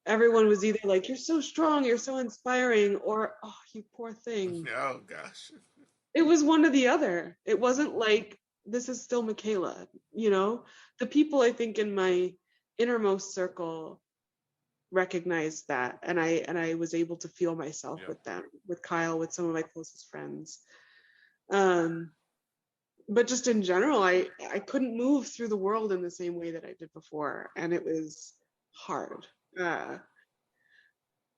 Everyone was either like, you're so strong, you're so inspiring, or, oh, you poor thing. Oh, gosh. It was one or the other. It wasn't like, this is still Michaela, The people, I think, in my innermost circle recognized that, and I was able to feel myself with them, with Kyle, with some of my closest friends. But just in general, I couldn't move through the world in the same way that I did before, and it was hard.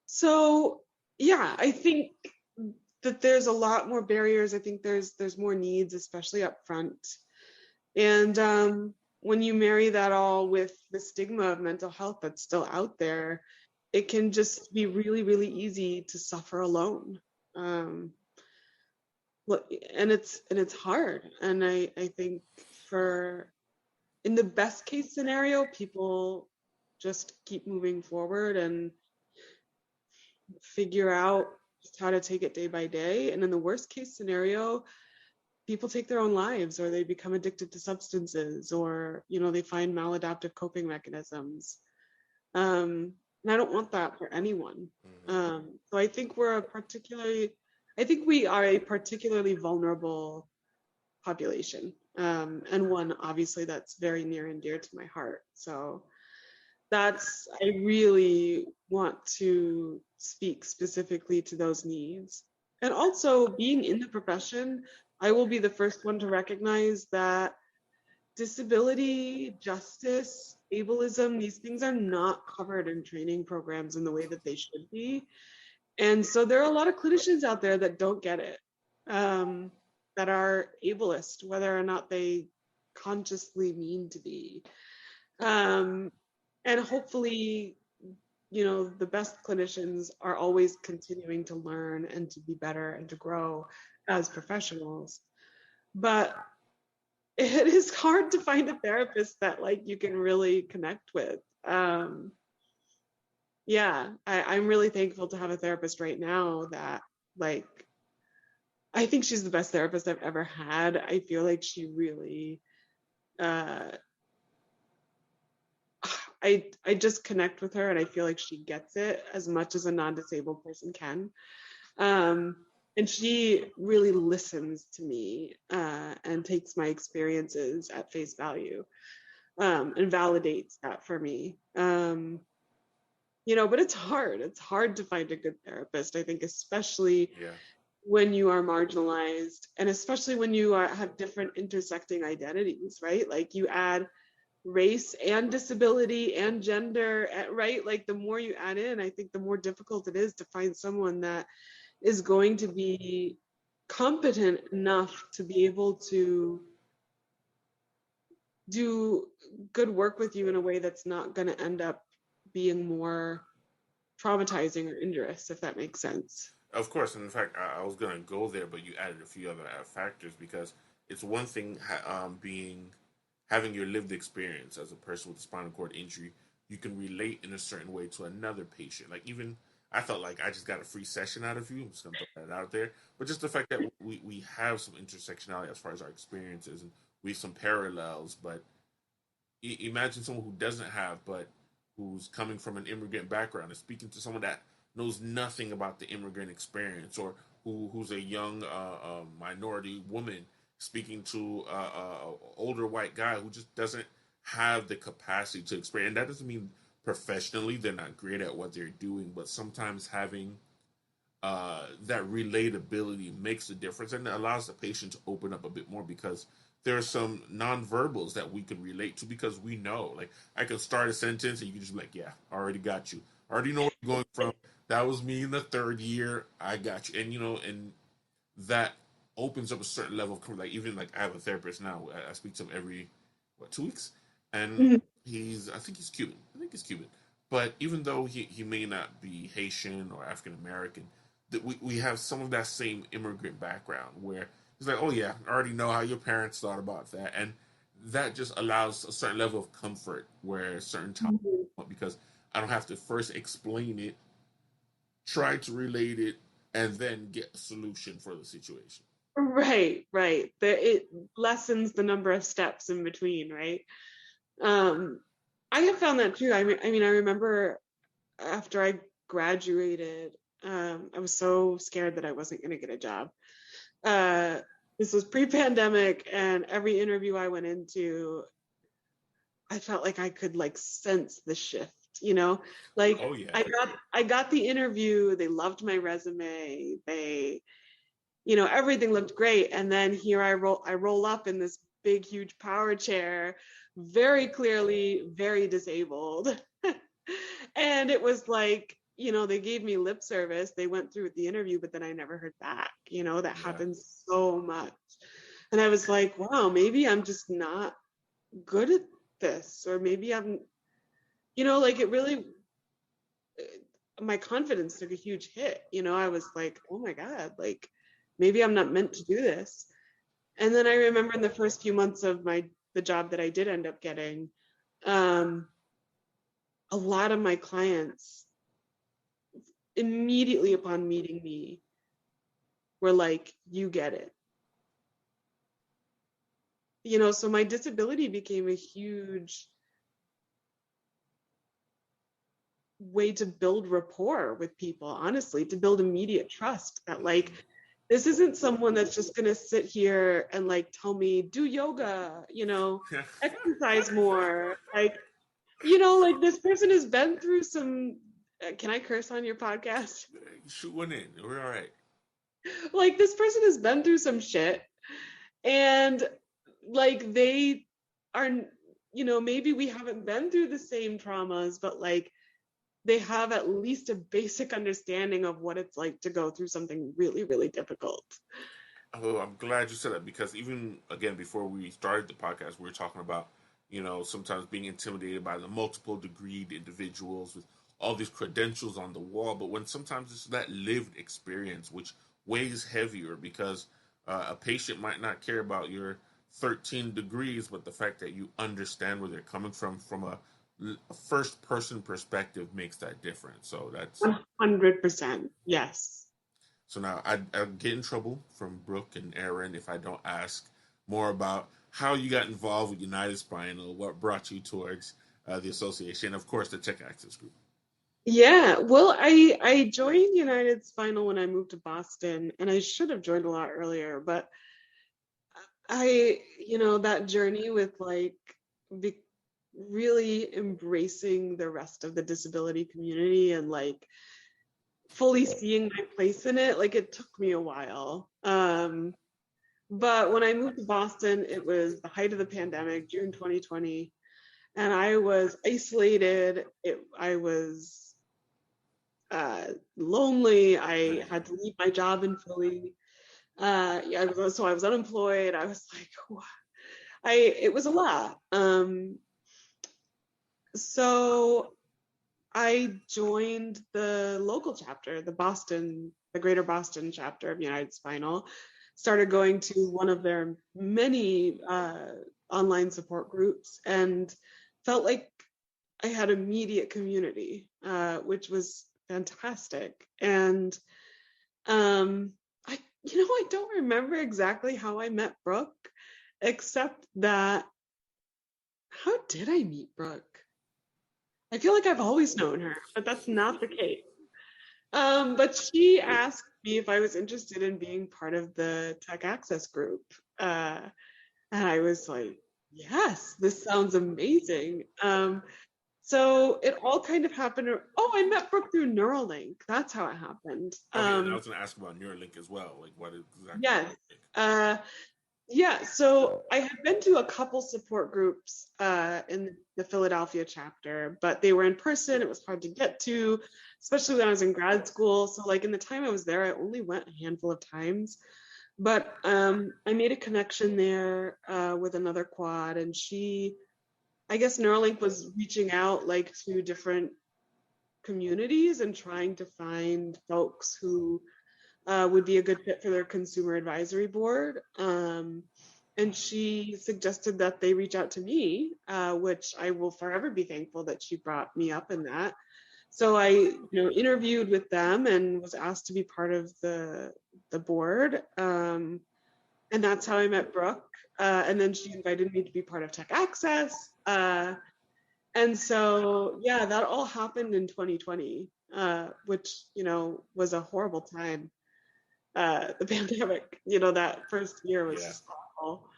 So yeah, I think that there's a lot more barriers. I think there's more needs, especially up front. And when you marry that all with the stigma of mental health that's still out there, it can just be really, really easy to suffer alone. And it's hard. And I think in the best case scenario, people just keep moving forward and figure out just how to take it day by day. And in the worst case scenario, people take their own lives, or they become addicted to substances, or they find maladaptive coping mechanisms. And I don't want that for anyone. So I think we are a particularly vulnerable population, and one obviously that's very near and dear to my heart. So I really want to speak specifically to those needs. And also, being in the profession, I will be the first one to recognize that disability, justice, ableism, these things are not covered in training programs in the way that they should be. And so there are a lot of clinicians out there that don't get it, that are ableist, whether or not they consciously mean to be. And hopefully, the best clinicians are always continuing to learn and to be better and to grow as professionals. But it is hard to find a therapist that you can really connect with. I'm really thankful to have a therapist right now that I think she's the best therapist I've ever had. I feel like she really I just connect with her, and I feel like she gets it as much as a non-disabled person can. And she really listens to me and takes my experiences at face value, and validates that for me. But it's hard. It's hard to find a good therapist, I think, especially when you are marginalized, and especially when you have different intersecting identities, right? Like you add race and disability and gender, right? Like the more you add in, I think the more difficult it is to find someone that is going to be competent enough to be able to do good work with you in a way that's not going to end up being more traumatizing or injurious, if that makes sense. Of course, and in fact, I was going to go there, but you added a few other factors because it's one thing being having your lived experience as a person with a spinal cord injury. You can relate in a certain way to another patient. Like even I felt like I just got a free session out of you. I'm just going to put that out there. But just the fact that we have some intersectionality as far as our experiences and we have some parallels. But imagine someone who doesn't have, but who's coming from an immigrant background and speaking to someone that knows nothing about the immigrant experience, or who's a young minority woman speaking to an older white guy who just doesn't have the capacity to experience. And that doesn't mean professionally they're not great at what they're doing, but sometimes having that relatability makes a difference and it allows the patient to open up a bit more because there are some nonverbals that we can relate to because we know. Like I can start a sentence and you can just be like, yeah, I already got you. I already know where you're going from. That was me in the third year. I got you. And and that opens up a certain level of comfort. Like even like I have a therapist now. I speak to him every 2 weeks, and I think he's Cuban. But even though he may not be Haitian or African American, that we have some of that same immigrant background where it's like, oh yeah, I already know how your parents thought about that, and that just allows a certain level of comfort where certain topics because I don't have to first explain it, try to relate it, and then get a solution for the situation. Right. It lessens the number of steps in between, right? I have found that too. I mean, I remember after I graduated, I was so scared that I wasn't going to get a job. This was pre-pandemic, and every interview I went into, I felt like I could like sense the shift. Like Oh yeah. I got the interview. They loved my resume. They, everything looked great. And then here I roll up in this big, huge power chair, very clearly very disabled. And it was like, they gave me lip service. They went through with the interview, but then I never heard back. That happens so much. And I was like, wow, maybe I'm just not good at this, or maybe I'm, like it really, my confidence took a huge hit. I was like, oh my God, like maybe I'm not meant to do this. And then I remember in the first few months of the job that I did end up getting, a lot of my clients immediately upon meeting me were like, you get it. So my disability became a huge way to build rapport with people, honestly, to build immediate trust that like, this isn't someone that's just going to sit here and like tell me, do yoga, exercise more. Like, like this person has been through some, can I curse on your podcast? Shoot one in. We're all right. Like this person has been through some shit, and like they are, maybe we haven't been through the same traumas, but like they have at least a basic understanding of what it's like to go through something really, really difficult. Oh, I'm glad you said that because even again before we started the podcast, we were talking about sometimes being intimidated by the multiple degreed individuals with all these credentials on the wall, but when sometimes it's that lived experience which weighs heavier because a patient might not care about your 13 degrees, but the fact that you understand where they're coming from a first person perspective makes that difference. So that's 100%. Yes. So now I get in trouble from Brooke and Aaron if I don't ask more about how you got involved with United Spinal, what brought you towards the association, of course, the Tech Access Group. Yeah, well, I joined United Spinal when I moved to Boston, and I should have joined a lot earlier, but that journey with like really embracing the rest of the disability community and like fully seeing my place in it. Like it took me a while. But when I moved to Boston, it was the height of the pandemic, June 2020, and I was isolated. I was lonely. I had to leave my job in Philly. So I was unemployed. I was like, it was a lot. So I joined the local chapter, the Greater Boston chapter of United Spinal. Started going to one of their many online support groups and felt like I had immediate community, which was fantastic. And I don't remember exactly how I met Brooke, except that how did I meet Brooke? I feel like I've always known her, but that's not the case. But she asked me if I was interested in being part of the Tech Access group. And I was like, yes, this sounds amazing. So it all kind of happened. Oh, I met Brooke through Neuralink. That's how it happened. Okay, and I was going to ask about Neuralink as well. Like, what exactly? Yes. Yeah, so I had been to a couple support groups in the Philadelphia chapter, but they were in person. It was hard to get to, especially when I was in grad school. So like in the time I was there, I only went a handful of times. But I made a connection there with another quad, and I guess Neuralink was reaching out like to different communities and trying to find folks who would be a good fit for their consumer advisory board. And she suggested that they reach out to me, which I will forever be thankful that she brought me up in that. So I, interviewed with them and was asked to be part of the board. And that's how I met Brooke. And then she invited me to be part of Tech Access. And so, yeah, that all happened in 2020, which, was a horrible time. The pandemic, that first year was just awful.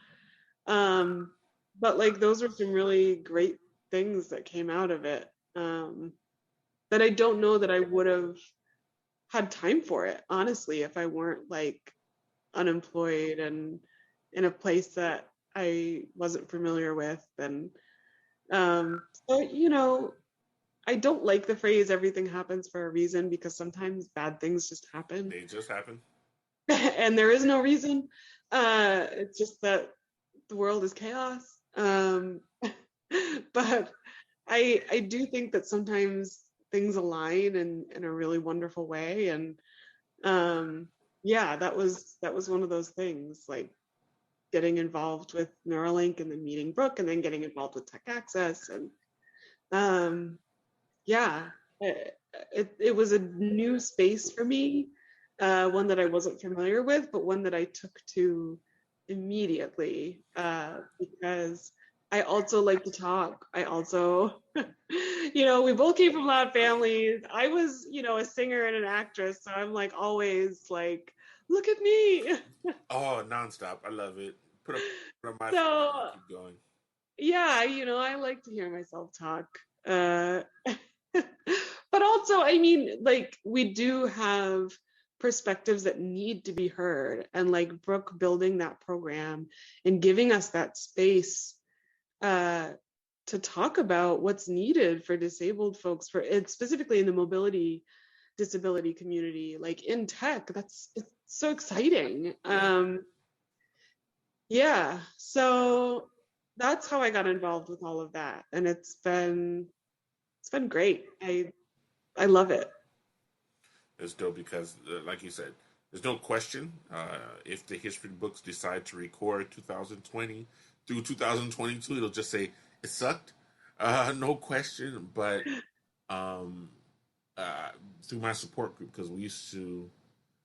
But like those were some really great things that came out of it. That I don't know that I would have had time for it, honestly, if I weren't like unemployed and in a place that I wasn't familiar with. And so, I don't like the phrase everything happens for a reason, because sometimes bad things just happen. They just happen. And there is no reason. It's just that the world is chaos. But I do think that sometimes things align in a really wonderful way. And that was one of those things, like getting involved with Neuralink and then meeting Brooke and then getting involved with Tech Access. And it was a new space for me. One that I wasn't familiar with, but one that I took to immediately, because I also like to talk. I also, we both came from loud families. I was, a singer and an actress, so I'm like always like, look at me. Oh, nonstop. I love it. Put up my keep going. Yeah, I like to hear myself talk. But also, I mean, like we do have perspectives that need to be heard, and like Brooke building that program and giving us that space to talk about what's needed for disabled folks, for it specifically in the mobility disability community, like in tech. It's so exciting. So that's how I got involved with all of that, and it's been great. I love it. It's dope because, like you said, there's no question if the history books decide to record 2020 through 2022, it'll just say it sucked. No question. But through my support group, because we used to,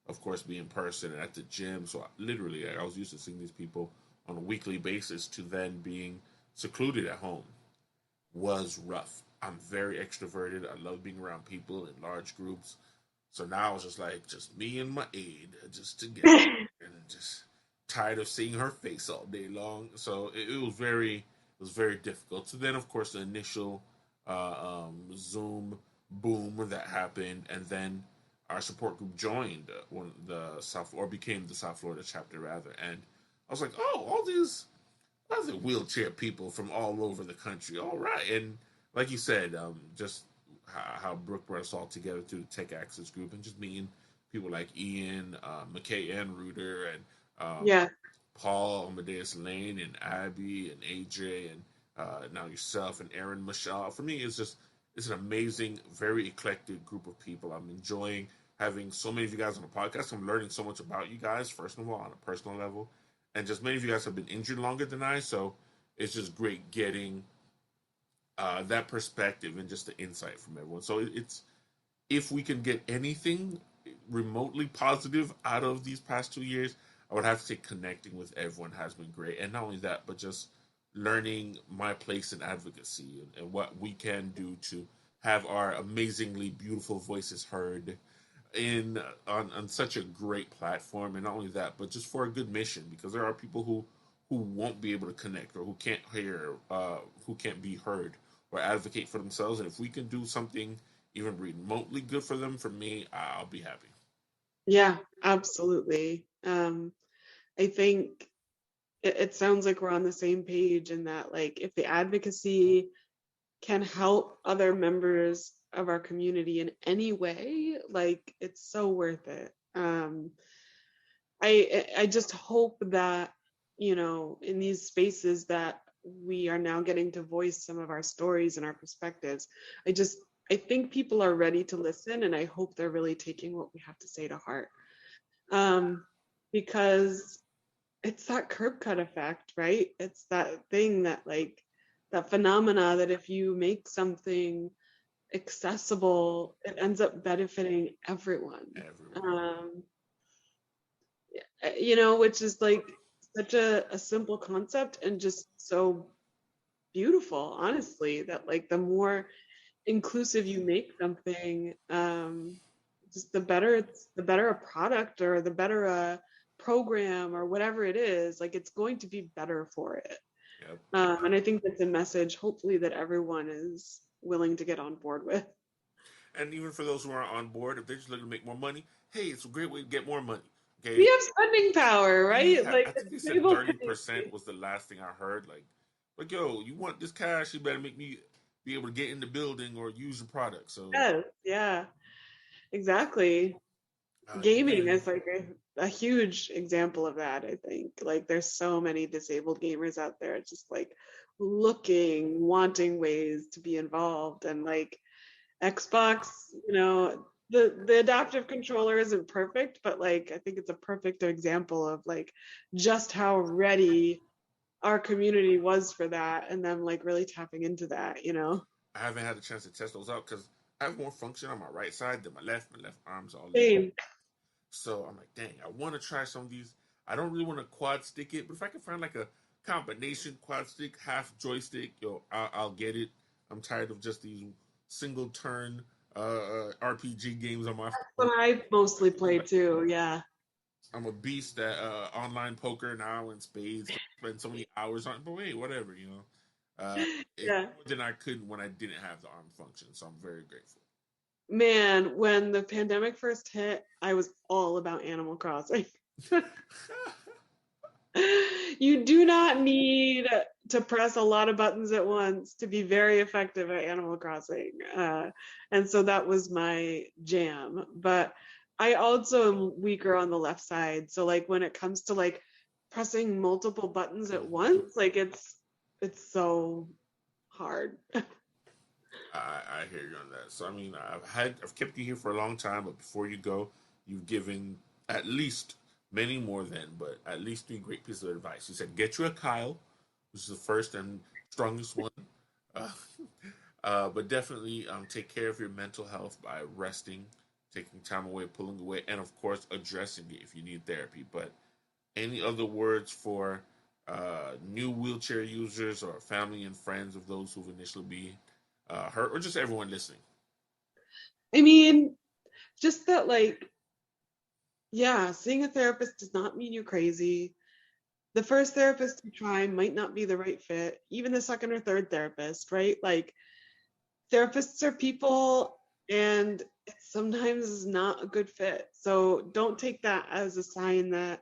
of course, be in person and at the gym. So literally, I was used to seeing these people on a weekly basis to then being secluded at home was rough. I'm very extroverted. I love being around people in large groups. So now it's just me and my aide, just together, and just tired of seeing her face all day long. So it was very difficult. So then, of course, the initial Zoom boom that happened, and then our support group joined one the South or became the South Florida chapter rather, and I was like, oh, all these other wheelchair people from all over the country. All right, and like you said, just how Brooke brought us all together through the Tech Access group, and just meeting people like Ian, McKay, and Reuter, and Yeah. Paul, Amadeus Lane, and Abby, and AJ, and now yourself and Aaron, Michelle. For me, it's an amazing, very eclectic group of people. I'm enjoying having so many of you guys on the podcast. I'm learning so much about you guys, first of all, on a personal level. And just many of you guys have been injured longer than I, so it's just great getting that perspective and just the insight from everyone. So it's if we can get anything remotely positive out of these past 2 years, I would have to say connecting with everyone has been great. And not only that, but just learning my place in advocacy and what we can do to have our amazingly beautiful voices heard in on such a great platform. And not only that, but just for a good mission, because there are people who won't be able to connect or who can't hear, who can't be heard or advocate for themselves. And if we can do something even remotely good for them, for me, I'll be happy. Yeah, absolutely. I think it sounds like we're on the same page in that, like, if the advocacy can help other members of our community in any way, like, it's so worth it. I just hope that, in these spaces that we are now getting to voice some of our stories and our perspectives, I think people are ready to listen, and I hope they're really taking what we have to say to heart. Because it's that curb cut effect, right? It's that thing that, like, that phenomena that if you make something accessible, it ends up benefiting everyone. Which is like such a simple concept and just so beautiful, honestly, that, like, the more inclusive you make something, just the better a product or the better a program or whatever it is, like, it's going to be better for it. Yep. And I think that's a message, hopefully, that everyone is willing to get on board with. And even for those who aren't on board, if they're just looking to make more money, hey, it's a great way to get more money. Okay. We have spending power, right? Yeah, like, I think they said 30% was the last thing I heard. Like, yo, you want this cash, you better make me be able to get in the building or use the product. So yes, yeah, exactly. Gaming is like a huge example of that. I think, like, there's so many disabled gamers out there just, like, wanting ways to be involved, and, like, Xbox, the adaptive controller isn't perfect, but, like, I think it's a perfect example of, like, just how ready our community was for that, and then, like, really tapping into that. I haven't had a chance to test those out because I have more function on my right side than my left. My left arm's all Same. So I'm like, dang, I want to try some of these. I don't really want to quad stick it, but if I can find like a combination quad stick, half joystick, I'll get it. I'm tired of just these single turn RPG games on my phone. That's what I mostly play too. Yeah. I'm a beast at online poker now and spades. I spend so many hours on it, but wait, whatever, Yeah. More than I could when I didn't have the arm function, so I'm very grateful. Man, when the pandemic first hit, I was all about Animal Crossing. You do not need to press a lot of buttons at once to be very effective at Animal Crossing. And so that was my jam. But I also am weaker on the left side. So, like, when it comes to, like, pressing multiple buttons at once, like, it's so hard. I hear you on that. So I mean, I've kept you here for a long time, but before you go, you've given at least many more than, but at least 3 great pieces of advice. You said get you a Kyle, which is the first and strongest one, but definitely take care of your mental health by resting, taking time away, pulling away, and of course addressing it if you need therapy. But any other words for new wheelchair users or family and friends of those who've initially been hurt, or just everyone listening? I mean, just that, like, yeah, seeing a therapist does not mean you're crazy. The first therapist you try might not be the right fit, even the second or third therapist, right? Like, therapists are people, and it sometimes is not a good fit. So don't take that as a sign that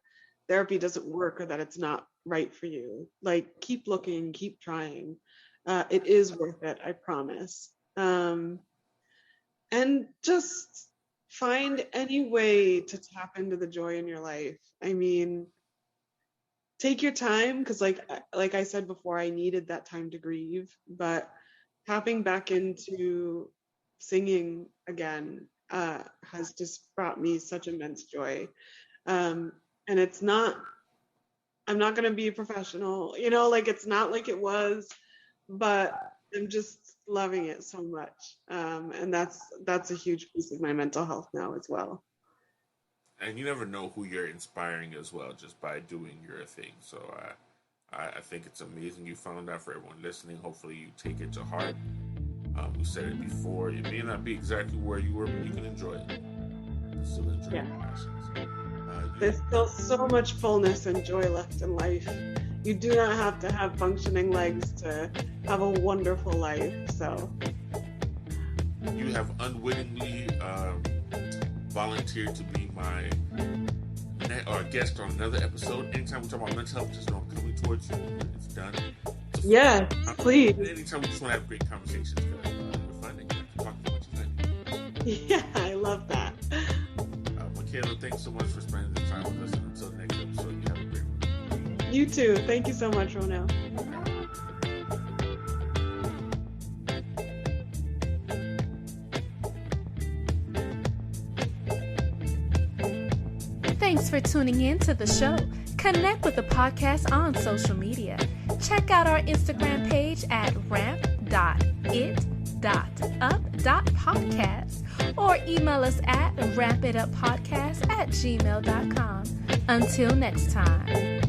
therapy doesn't work or that it's not right for you. Like, keep looking, keep trying. It is worth it, I promise. And just find any way to tap into the joy in your life. I mean, take your time, because like I said before, I needed that time to grieve, but tapping back into singing again has just brought me such immense joy. And it's not, I'm not going to be a professional, you know, like it's not like it was, but I'm just loving it so much. And that's a huge piece of my mental health now as well. And you never know who you're inspiring as well just by doing your thing. So I think it's amazing you found that. For everyone listening, hopefully you take it to heart. We said it before, it may not be exactly where you were, but you can enjoy it. You can still enjoy your passions. There's still so much fullness and joy left in life. You do not have to have functioning legs to have a wonderful life. So you have unwittingly volunteered to be my guest on another episode. Anytime we talk about mental health, just know I'm coming towards you. It's done. Yes, please. Anytime we just want to have great conversations, because we're fun and you talk as much as I do. Yeah, I love that. Michaela, thanks so much for spending this time with us. And until the next episode, you have a great one. You too. Thank you so much, Ronell. Thanks for tuning in to the show. Connect with the podcast on social media. Check out our Instagram page at ramp.it.up.podcast or email us at rampituppodcast@gmail.com. Until next time.